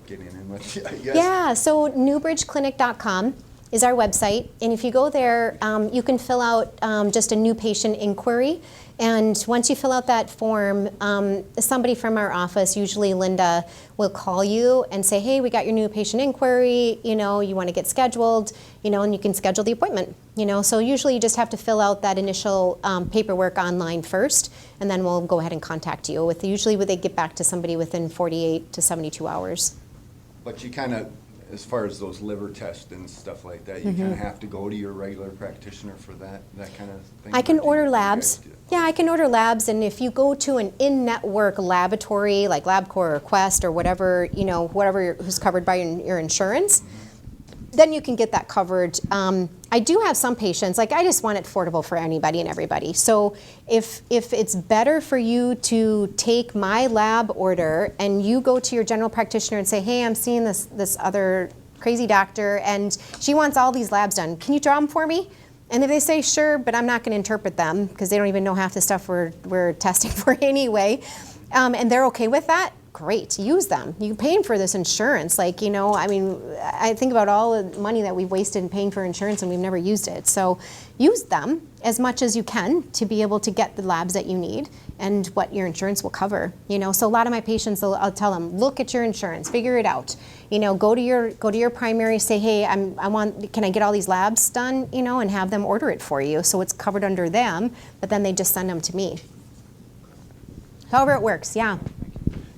in with you, I guess? Yeah, so newbridgeclinic.com is our website. And if you go there, you can fill out just a new patient inquiry. And once you fill out that form, somebody from our office, usually Linda, will call you and say, hey, we got your new patient inquiry, you know, you want to get scheduled, you know, and you can schedule the appointment, you know. So usually you just have to fill out that initial paperwork online first, and then we'll go ahead and contact you. Usually they get back to somebody within 48 to 72 hours. But you kind of, as far as those liver tests and stuff like that, you kind of have to go to your regular practitioner for that kind of thing? I can Or do order you labs. guys do- Yeah, I can order labs, and if you go to an in-network laboratory like LabCorp or Quest or whatever, you know, who's covered by your insurance, then you can get that covered. I do have some patients, like I just want it affordable for anybody and everybody. So if it's better for you to take my lab order and you go to your general practitioner and say, hey, I'm seeing this other crazy doctor and she wants all these labs done. Can you draw them for me? And if they say, sure, but I'm not going to interpret them because they don't even know half the stuff we're testing for anyway, and they're okay with that, great, use them. You're paying for this insurance. Like, you know, I mean, I think about all the money that we've wasted in paying for insurance and we've never used it. So use them as much as you can to be able to get the labs that you need and what your insurance will cover. You know, so a lot of my patients, I'll tell them, look at your insurance, figure it out. You know, go to your primary, say, hey, can I get all these labs done? You know, and have them order it for you so it's covered under them, but then they just send them to me. However it works, yeah.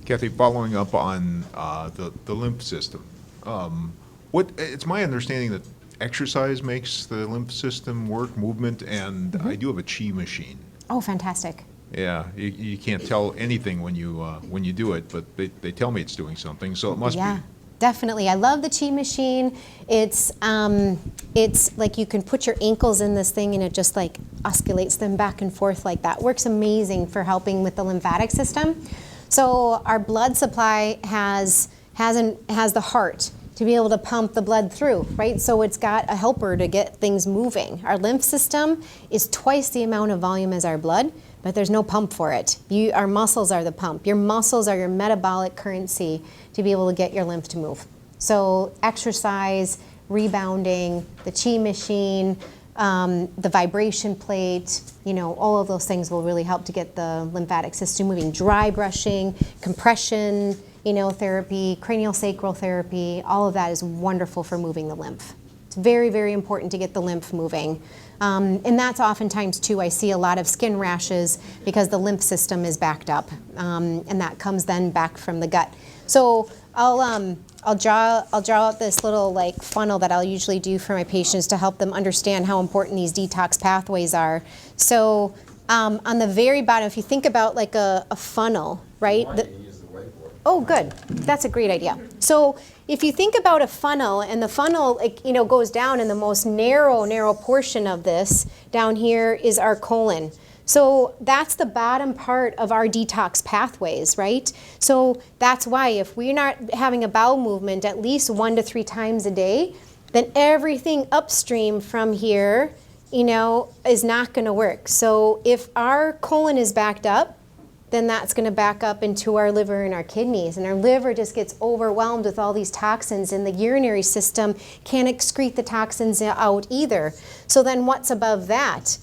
Cathy, following up on the lymph system, it's my understanding that exercise makes the lymph system work, movement, and I do have a chi machine. Oh, fantastic. Yeah, you can't tell anything when you do it, but they tell me it's doing something, so it must Yeah, be. definitely. I love the chi machine. It's like you can put your ankles in this thing and it just like oscillates them back and forth like that. Works amazing for helping with the lymphatic system. So our blood supply has the heart to be able to pump the blood through, right? So it's got a helper to get things moving. Our lymph system is twice the amount of volume as our blood, but there's no pump for it. Our muscles are the pump. Your muscles are your metabolic currency to be able to get your lymph to move. So exercise, rebounding, the chi machine, the vibration plate, you know, all of those things will really help to get the lymphatic system moving. Dry brushing, compression, you know, therapy, craniosacral therapy, all of that is wonderful for moving the lymph. It's very, very important to get the lymph moving. And that's oftentimes too, I see a lot of skin rashes because the lymph system is backed up, and that comes then back from the gut. So I'll draw out this little like funnel that I'll usually do for my patients to help them understand how important these detox pathways are. So on the very bottom, if you think about like a funnel, right? Oh, good. That's a great idea. So if you think about a funnel, and the funnel, like, you know, goes down, and the most narrow portion of this down here is our colon. So that's the bottom part of our detox pathways, right? So that's why if we're not having a bowel movement at least 1 to 3 times a day, then everything upstream from here, you know, is not going to work. So if our colon is backed up, then that's going to back up into our liver and our kidneys. And our liver just gets overwhelmed with all these toxins, and the urinary system can't excrete the toxins out either. So then what's above that?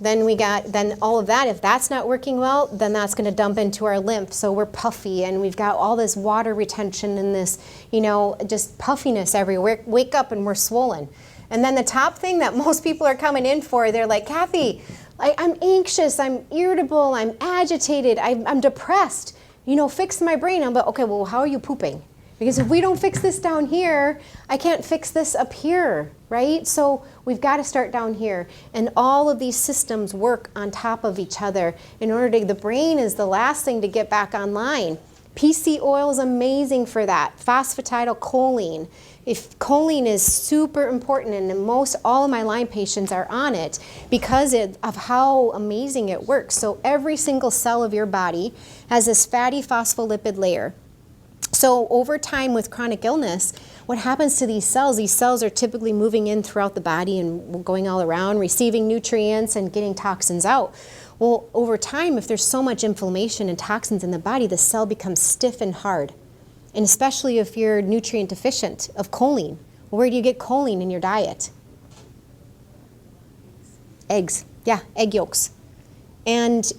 Then all of that, if that's not working well, then that's going to dump into our lymph. So we're puffy, and we've got all this water retention and this, you know, just puffiness everywhere. Wake up and we're swollen. And then the top thing that most people are coming in for, they're like, Cathy, I'm anxious, I'm irritable, I'm agitated, I'm depressed. You know, fix my brain. I'm like, okay, well, how are you pooping? Because if we don't fix this down here, I can't fix this up here, right? So we've got to start down here. And all of these systems work on top of each other in order to, the brain is the last thing to get back online. PC oil is amazing for that. Phosphatidylcholine. If choline is super important, and most all of my Lyme patients are on it because of how amazing it works. So every single cell of your body has this fatty phospholipid layer. So over time with chronic illness, what happens to these cells are typically moving in throughout the body and going all around, receiving nutrients and getting toxins out. Well, over time, if there's so much inflammation and toxins in the body, the cell becomes stiff and hard. And especially if you're nutrient deficient of choline. Where do you get choline in your diet? Eggs. Yeah, egg yolks. And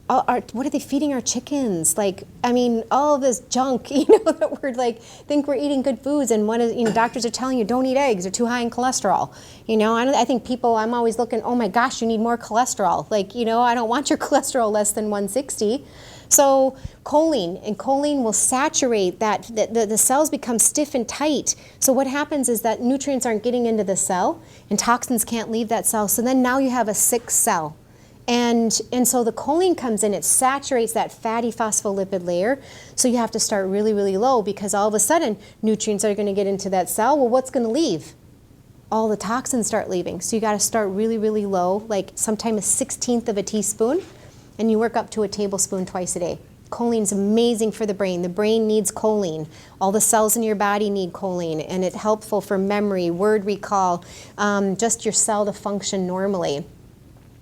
what are they feeding our chickens? Like, I mean, all of this junk, you know, that we're like, think we're eating good foods, and doctors are telling you don't eat eggs, they're too high in cholesterol. You know, I think people, I'm always looking, oh my gosh, you need more cholesterol. Like, you know, I don't want your cholesterol less than 160. So choline will saturate that, the cells become stiff and tight. So what happens is that nutrients aren't getting into the cell, and toxins can't leave that cell. So then now you have a sick cell. And so the choline comes in, it saturates that fatty phospholipid layer. So you have to start really, really low, because all of a sudden nutrients are going to get into that cell. Well, what's going to leave? All the toxins start leaving. So you got to start really, really low, like sometimes a 1/16 of a teaspoon, and you work up to a tablespoon twice a day. Choline's amazing for the brain. The brain needs choline. All the cells in your body need choline, and it's helpful for memory, word recall, just your cell to function normally.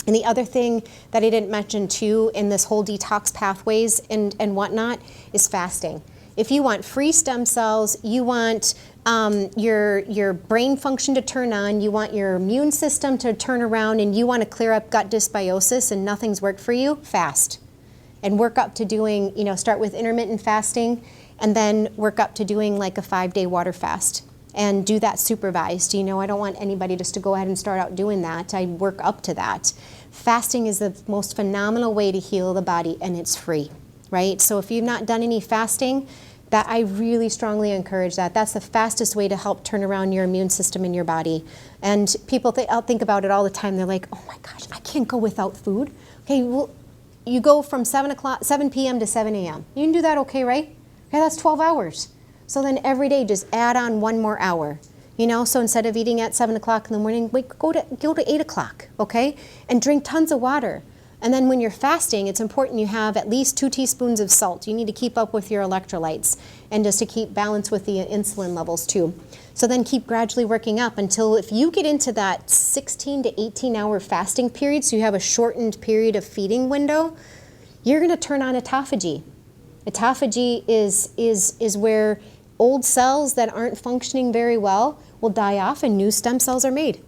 And the other thing that I didn't mention too in this whole detox pathways and whatnot is fasting. If you want free stem cells, you want your brain function to turn on, you want your immune system to turn around, and you want to clear up gut dysbiosis and nothing's worked for you, fast. And work up to doing, start with intermittent fasting, and then work up to doing like a 5-day water fast. And do that supervised. I don't want anybody just to go ahead and start out doing that. I work up to that. Fasting is the most phenomenal way to heal the body, and it's free, right? So if you've not done any fasting, that I really strongly encourage that. That's the fastest way to help turn around your immune system in your body. And people I'll think about it all the time. They're like, oh my gosh, I can't go without food. Okay, well, you go from 7 p.m. to 7 a.m. You can do that okay, right? Okay, that's 12 hours. So then every day just add on 1 more hour. So instead of eating at 7 o'clock in the morning, go to 8 o'clock, okay? And drink tons of water. And then when you're fasting, it's important you have at least 2 teaspoons of salt. You need to keep up with your electrolytes and just to keep balance with the insulin levels too. So then keep gradually working up until if you get into that 16 to 18 hour fasting period, so you have a shortened period of feeding window, you're gonna turn on autophagy. Autophagy is where old cells that aren't functioning very well will die off and new stem cells are made.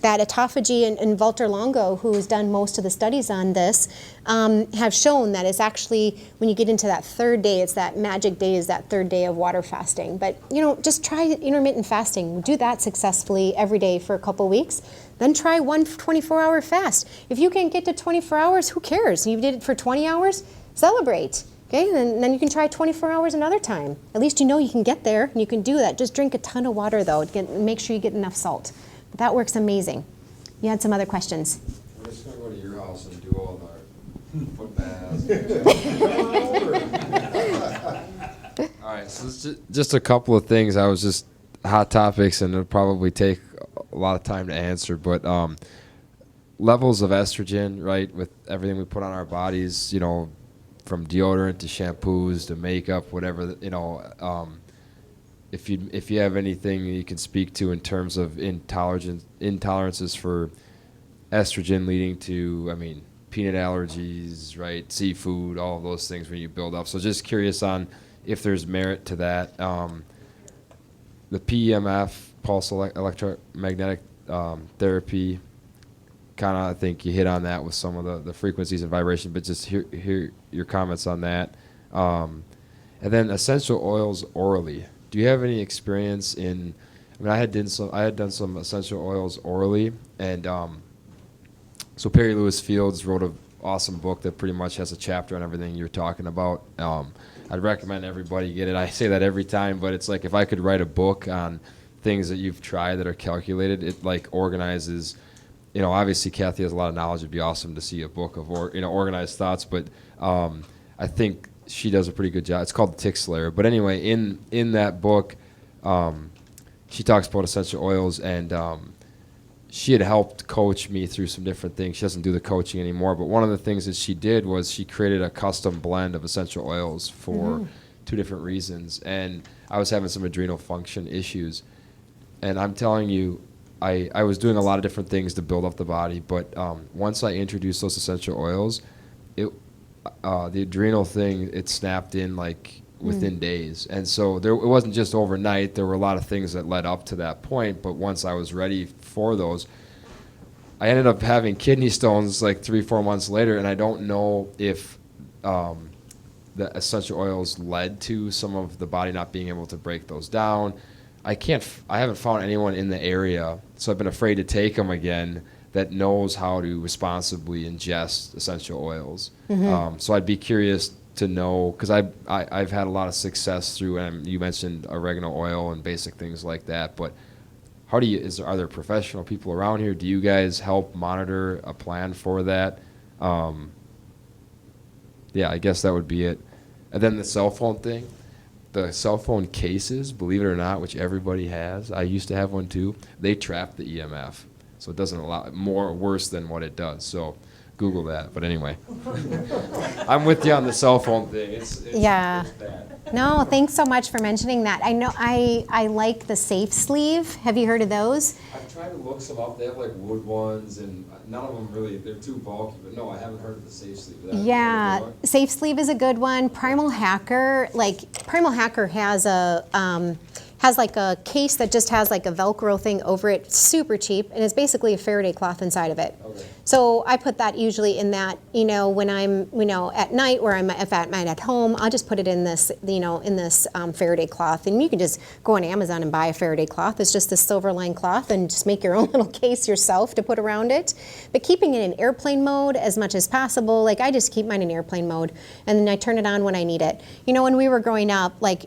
That autophagy, and Walter Longo, who's done most of the studies on this, have shown that it's actually, when you get into that 3rd day, it's that magic day, is that 3rd day of water fasting. But, just try intermittent fasting. Do that successfully every day for a couple weeks. Then try one 24-hour fast. If you can't get to 24 hours, who cares? You did it for 20 hours, celebrate. Okay, and then you can try 24 hours another time. At least you can get there and you can do that. Just drink a ton of water though. Make sure you get enough salt. But that works amazing. You had some other questions. We're just going to go to your house and do all the foot baths. So it's just a couple of things. I was just hot topics, and it'll probably take a lot of time to answer. But levels of estrogen, right, with everything we put on our bodies, you know, from deodorant to shampoos to makeup, whatever, you know. If you have anything you can speak to in terms of intolerances for estrogen leading to, I mean, peanut allergies, right, seafood, all of those things when you build up. So just curious on if there's merit to that. The PEMF, pulse electromagnetic therapy, kind of, I think you hit on that with some of the frequencies and vibration, but just hear your comments on that. And then essential oils orally. Do you have any experience in? I mean, I had done some essential oils orally, and so Perry Lewis Fields wrote an awesome book that pretty much has a chapter on everything you're talking about. I'd recommend everybody get it. I say that every time, but it's like if I could write a book on things that you've tried that are calculated, it like organizes. You know, obviously Cathy has a lot of knowledge. It'd be awesome to see a book of organized thoughts, but I think she does a pretty good job. It's called The Tick Slayer. But anyway, in that book, she talks about essential oils, and she had helped coach me through some different things. She doesn't do the coaching anymore, but one of the things that she did was she created a custom blend of essential oils for 2 different reasons. And I was having some adrenal function issues. And I'm telling you, I was doing a lot of different things to build up the body, but once I introduced those essential oils, the adrenal thing, it snapped in like within days. And so it wasn't just overnight. There were a lot of things that led up to that point, but once I was ready for those, I ended up having kidney stones like 3-4 months later, and I don't know if the essential oils led to some of the body not being able to break those down. I haven't found anyone in the area, so I've been afraid to take them again, that knows how to responsibly ingest essential oils. So I'd be curious to know, because I've had a lot of success through, you mentioned oregano oil and basic things like that, but are there professional people around here? Do you guys help monitor a plan for that? Yeah, I guess that would be it. And then the cell phone thing. The cell phone cases, believe it or not, which everybody has, I used to have one too, they trap the EMF. So it doesn't allow worse than what it does. So Google that. But anyway, I'm with you on the cell phone thing. It's bad. No, thanks so much for mentioning that. I know I like the Safe Sleeve. Have you heard of those? I've tried to look some up. They have like wood ones, and none of them really, they're too bulky. But no, I haven't heard of the Safe Sleeve. Yeah, Safe Sleeve is a good one. Primal Hacker has like a case that just has like a Velcro thing over it, super cheap, and it's basically a Faraday cloth inside of it. Okay. So I put that usually in that, when I'm, at night, or I'm at home, I'll just put it in this, in this Faraday cloth. And you can just go on Amazon and buy a Faraday cloth. It's just this silver line cloth, and just make your own little case yourself to put around it. But keeping it in airplane mode as much as possible, like I just keep mine in airplane mode, and then I turn it on when I need it. When we were growing up, like,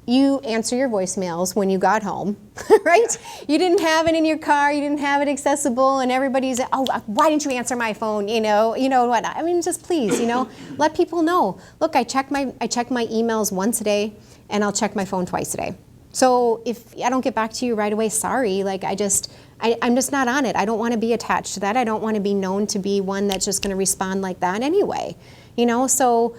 you answer your voicemails when you got home, right? You didn't have it in your car, you didn't have it accessible, and everybody's, oh, why didn't you answer my phone? What? I mean, just please, let people know. Look, I check my emails once a day, and I'll check my phone twice a day. So if I don't get back to you right away, sorry. Like I'm just not on it. I don't want to be attached to that. I don't want to be known to be one that's just going to respond like that anyway. So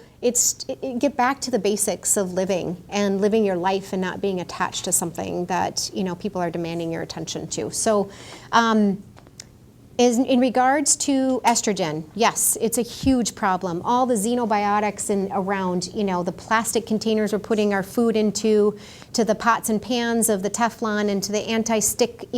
get back to the basics of living your life and not being attached to something that, people are demanding your attention to. So, in regards to estrogen, yes, it's a huge problem. All the xenobiotics around, the plastic containers we're putting our food into, to the pots and pans of the Teflon, and to the anti-stick,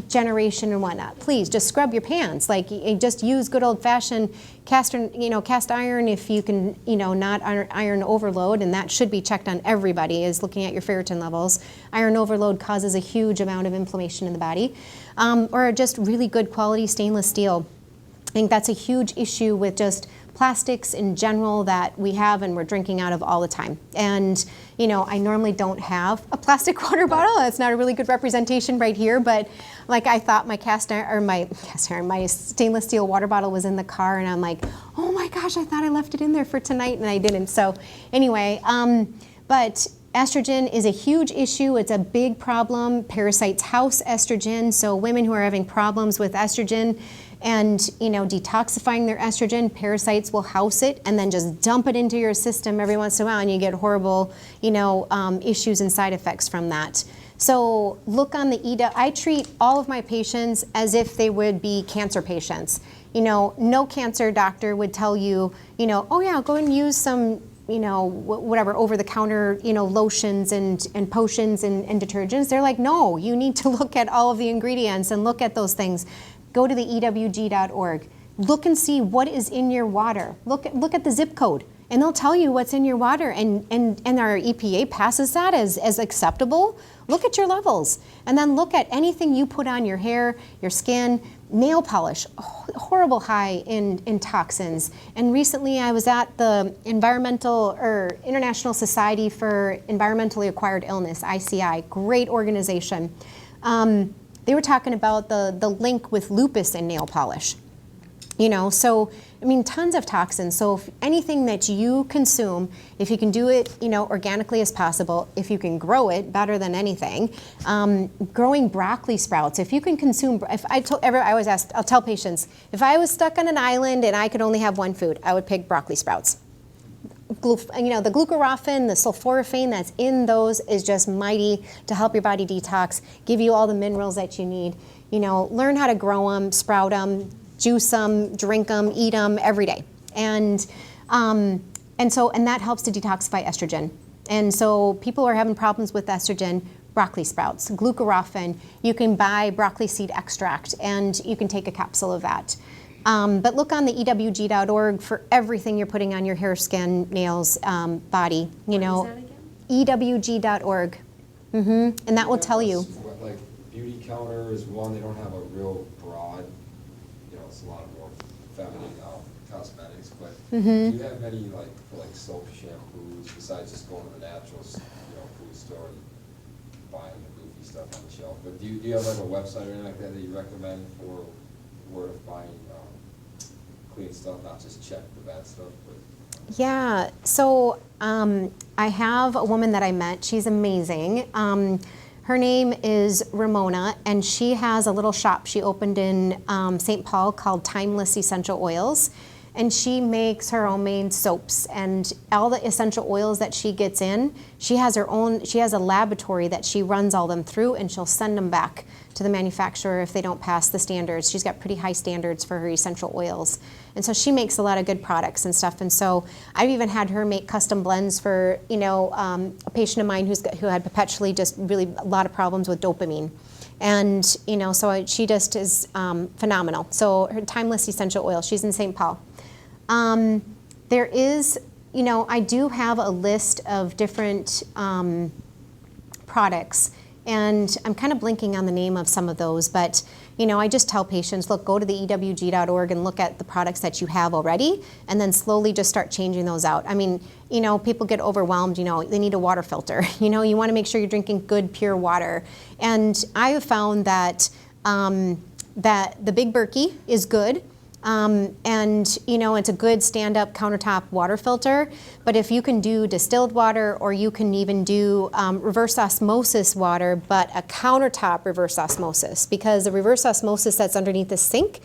generation and whatnot. Please just scrub your pans. Like, just use good old-fashioned cast iron if you can, not iron overload, and that should be checked on everybody, is looking at your ferritin levels. Iron overload causes a huge amount of inflammation in the body. Or just really good quality stainless steel. I think that's a huge issue with just plastics in general that we have and we're drinking out of all the time. And, I normally don't have a plastic water bottle. That's not a really good representation right here, but like I thought my my stainless steel water bottle was in the car, and I'm like, oh my gosh, I thought I left it in there for tonight, and I didn't. So anyway, but Estrogen is a huge issue. It's a big problem. Parasites house estrogen. So women who are having problems with estrogen and detoxifying their estrogen, parasites will house it and then just dump it into your system every once in a while, and you get horrible issues and side effects from that. So look on the I treat all of my patients as if they would be cancer patients. No cancer doctor would tell you, oh yeah, go and use some, whatever, over-the-counter, lotions and potions and detergents. They're like, no, you need to look at all of the ingredients and look at those things. Go to the EWG.org. Look and see what is in your water. Look at the zip code, and they'll tell you what's in your water, and our EPA passes that as acceptable. Look at your levels, and then look at anything you put on your hair, your skin, nail polish, horrible high in toxins. And recently I was at the International Society for Environmentally Acquired Illness, ICI, great organization. They were talking about the link with lupus and nail polish. So, tons of toxins. So if anything that you consume, if you can do it, organically as possible, if you can grow it, better than anything. Growing broccoli sprouts, if you can consume, I'll tell patients, if I was stuck on an island and I could only have one food, I would pick broccoli sprouts. The glucoraphan, the sulforaphane that's in those is just mighty to help your body detox, give you all the minerals that you need. Learn how to grow them, sprout them, juice them, drink them, eat them every day. And that helps to detoxify estrogen. And so people are having problems with estrogen, broccoli sprouts, glucoraphan. You can buy broccoli seed extract and you can take a capsule of that. But look on the EWG.org for everything you're putting on your hair, skin, nails, body. What is that again? EWG.org. And that will tell you. Like Beauty Counter is one, they don't have a real broad, it's a lot more feminine cosmetics, but do you have any for soap, shampoos, besides just going to the natural food store and buying the goofy stuff on the shelf? But do you have a website or anything like that you recommend for where to find clean stuff, not just check the bad stuff? But Yeah, so I have a woman that I met. She's amazing. Her name is Ramona, and she has a little shop she opened in St. Paul called Timeless Essential Oils. And she makes her own main soaps, and all the essential oils that she gets in, she has a laboratory that she runs all them through, and she'll send them back to the manufacturer if they don't pass the standards. She's got pretty high standards for her essential oils. And so she makes a lot of good products and stuff. And so I've even had her make custom blends for, a patient of mine who had perpetually just really a lot of problems with dopamine. And, so she just is phenomenal. So her Timeless Essential Oil, she's in St. Paul. There is, I do have a list of different products, and I'm kind of blinking on the name of some of those, but I just tell patients, look, go to the EWG.org and look at the products that you have already, and then slowly just start changing those out. People get overwhelmed, they need a water filter. You want to make sure you're drinking good, pure water. And I have found that that the Big Berkey is good. It's a good stand-up countertop water filter. But if you can do distilled water, or you can even do reverse osmosis water, but a countertop reverse osmosis, because the reverse osmosis that's underneath the sink,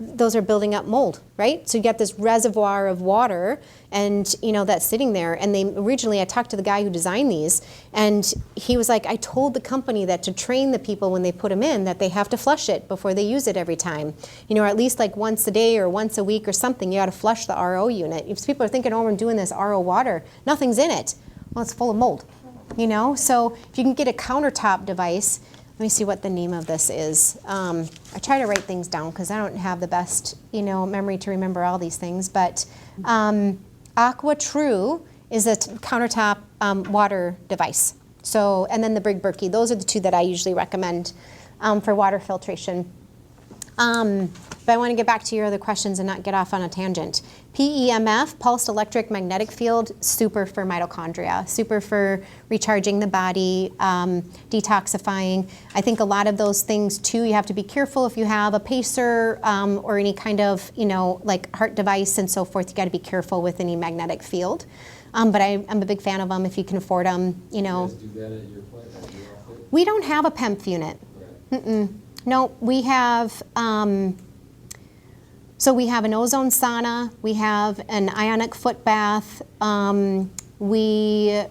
those are building up mold, right? So you get this reservoir of water, and that's sitting there. And I talked to the guy who designed these, and he was like, I told the company that to train the people when they put them in, that they have to flush it before they use it every time, or at least once a day or once a week or something. You got to flush the RO unit. If people are thinking, oh, we're doing this RO water, nothing's in it. Well, it's full of mold, So if you can get a countertop device. Let me see what the name of this is. I try to write things down because I don't have the best, memory to remember all these things. But Aqua True is a countertop water device. So, and then the Big Berkey. Those are the two that I usually recommend for water filtration. But I want to get back to your other questions and not get off on a tangent. PEMF, pulsed electric magnetic field, super for mitochondria, super for recharging the body, detoxifying. I think a lot of those things too, you have to be careful if you have a pacer or any kind of, heart device and so forth. You got to be careful with any magnetic field. But I'm a big fan of them if you can afford them, you know. Do that at your place? At your outfit? We don't have a PEMF unit. Okay. No, we have, so we have an ozone sauna, we have an ionic foot bath, we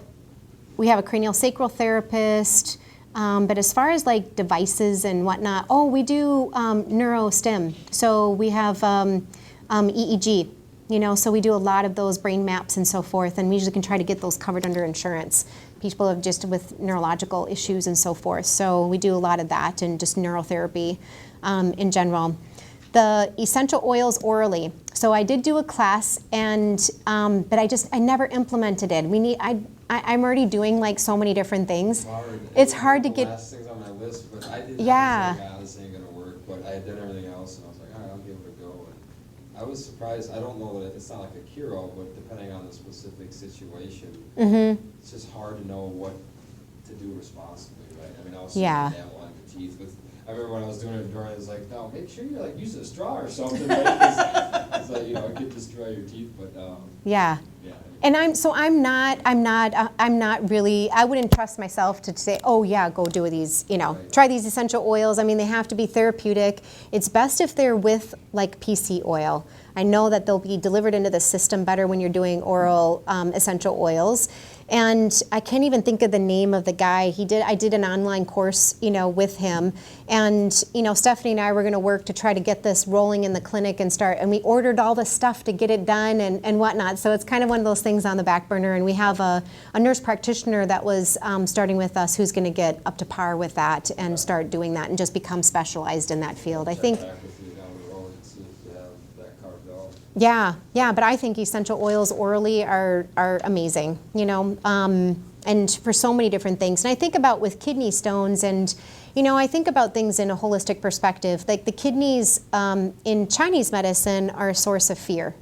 have a cranial sacral therapist, but as far as like devices and whatnot, we do neurostim. So we have EEG, you know, so we do a lot of those brain maps and so forth, and we usually can try to get those covered under insurance. People have just with neurological issues and so forth. So we do a lot of that and just neurotherapy in general. The essential oils orally. So I did do a class, and but I never implemented it. I'm already doing like so many different things. It's hard to get. Last things on my list, but I did. Yeah. I was like, this ain't gonna work. But I had done everything else, and I was like, all right, I'll give it a go. And I was surprised. I don't know that it's not like a cure-all, but depending on the specific situation, it's just hard to know what to do responsibly, right? I mean, I was dabble on your teeth with. I remember when I was doing it during, I was like, no, make sure you're like using a straw or something, right? 'Cause it's like, you know, it could destroy your teeth, but Yeah. And I'm not really, I wouldn't trust myself to say, oh yeah, go do these, you know, try these essential oils. I mean, they have to be therapeutic. It's best if they're with like PC oil. I know that they'll be delivered into the system better when you're doing oral essential oils. And I can't even think of the name of the guy. I did an online course, you know, with him. And, you know, Stephanie and I were going to work to try to get this rolling in the clinic and start. And we ordered all the stuff to get it done and whatnot. So it's kind of one of those things on the back burner. And we have a nurse practitioner that was starting with us who's going to get up to par with that and start doing that and just become specialized in that field. I think. Yeah, but I think essential oils orally are amazing, you know, and for so many different things. And I think about with kidney stones, and, you know, I think about things in a holistic perspective. Like the kidneys in Chinese medicine are a source of fear,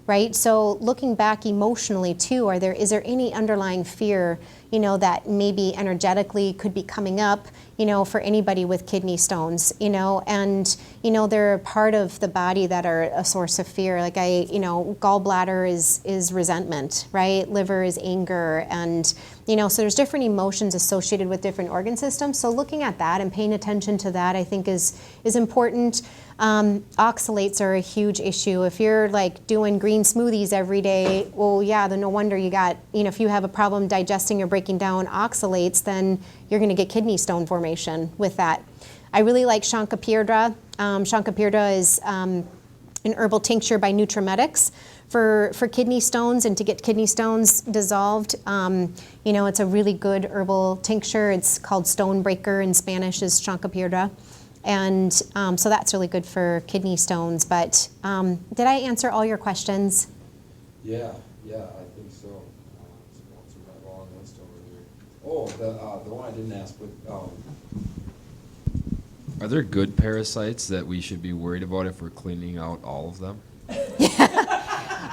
right? So looking back emotionally too, is there any underlying fear, you know, that maybe energetically could be coming up, you know, for anybody with kidney stones, you know, and, you know, they're a part of the body that are a source of fear. Like you know, gallbladder is resentment, right? Liver is anger, and, you know, so there's different emotions associated with different organ systems. So looking at that and paying attention to that, I think is important. Oxalates are a huge issue. If you're like doing green smoothies every day, well, yeah, then no wonder you got, you know, if you have a problem digesting or breaking down oxalates, then you're going to get kidney stone formation with that. I really like Shankapirdra. Shankapirdra is an herbal tincture by Nutramedics for kidney stones and to get kidney stones dissolved. You know, it's a really good herbal tincture. It's called Stonebreaker in Spanish is Shankapirdra. And so that's really good for kidney stones. But did I answer all your questions? Yeah, I think so. It's a long list over here. Oh, the one I didn't ask, but are there good parasites that we should be worried about if we're cleaning out all of them?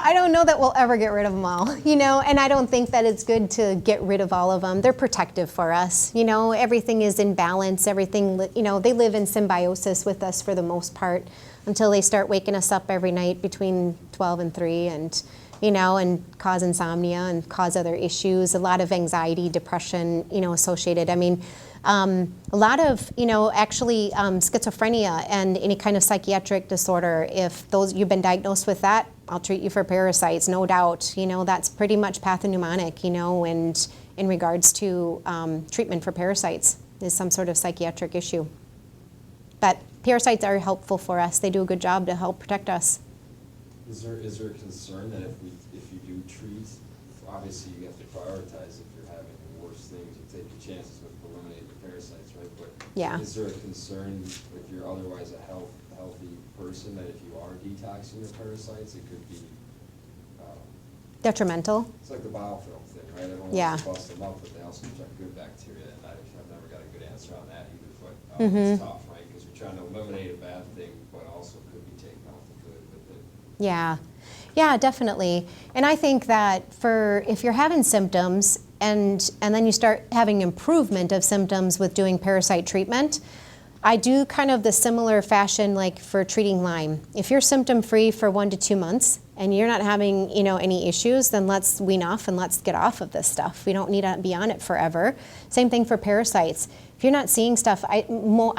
I don't know that we'll ever get rid of them all, you know, and I don't think that it's good to get rid of all of them. They're protective for us, you know, everything is in balance, everything, you know, they live in symbiosis with us for the most part until they start waking us up every night between 12 and 3 and, you know, and cause insomnia and cause other issues, a lot of anxiety, depression, you know, associated. I mean, a lot of, you know, actually schizophrenia and any kind of psychiatric disorder, if you've been diagnosed with that, I'll treat you for parasites, no doubt. You know, that's pretty much pathognomonic, you know, and in regards to treatment for parasites is some sort of psychiatric issue. But parasites are helpful for us. They do a good job to help protect us. Is there a concern that if you do treat, obviously you have to prioritize if you're having worse things, you take your chances with eliminating the parasites, right? But yeah. Is there a concern if you're otherwise a healthy person that if you are detoxing your parasites, it could be detrimental? It's like the biofilm thing, right? Everyone wants to bust them up, but they also inject good bacteria, and I've never got a good answer on that either. But it's tough, right? Because you're trying to eliminate a bad thing, but also could be taking out the good with it. Yeah, definitely. And I think that if you're having symptoms and then you start having improvement of symptoms with doing parasite treatment, I do kind of the similar fashion like for treating Lyme. If you're symptom free for 1 to 2 months and you're not having, any issues, then let's wean off and let's get off of this stuff. We don't need to be on it forever. Same thing for parasites. If you're not seeing stuff, I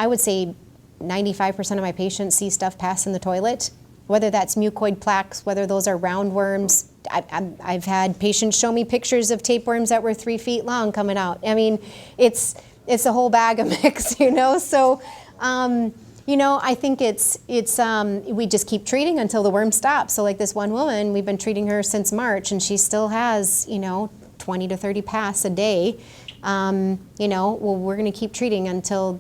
would say 95% of my patients see stuff pass in the toilet, whether that's mucoid plaques, whether those are roundworms. I've had patients show me pictures of tapeworms that were 3 feet long coming out. I mean, it's a whole bag of mix, So, I think it's we just keep treating until the worm stops. So like this one woman, we've been treating her since March, and she still has, 20 to 30 pass a day. Well, we're going to keep treating until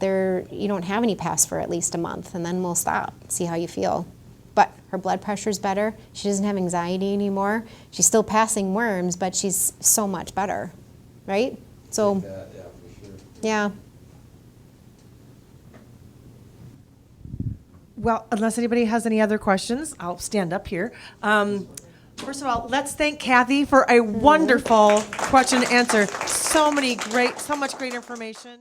you don't have any pass for at least a month, and then we'll stop, see how you feel. But her blood pressure's better. She doesn't have anxiety anymore. She's still passing worms, but she's so much better, right? So, Yeah, for sure. yeah. Well, unless anybody has any other questions, I'll stand up here. First of all, let's thank Cathy for a wonderful question and answer. So much great information.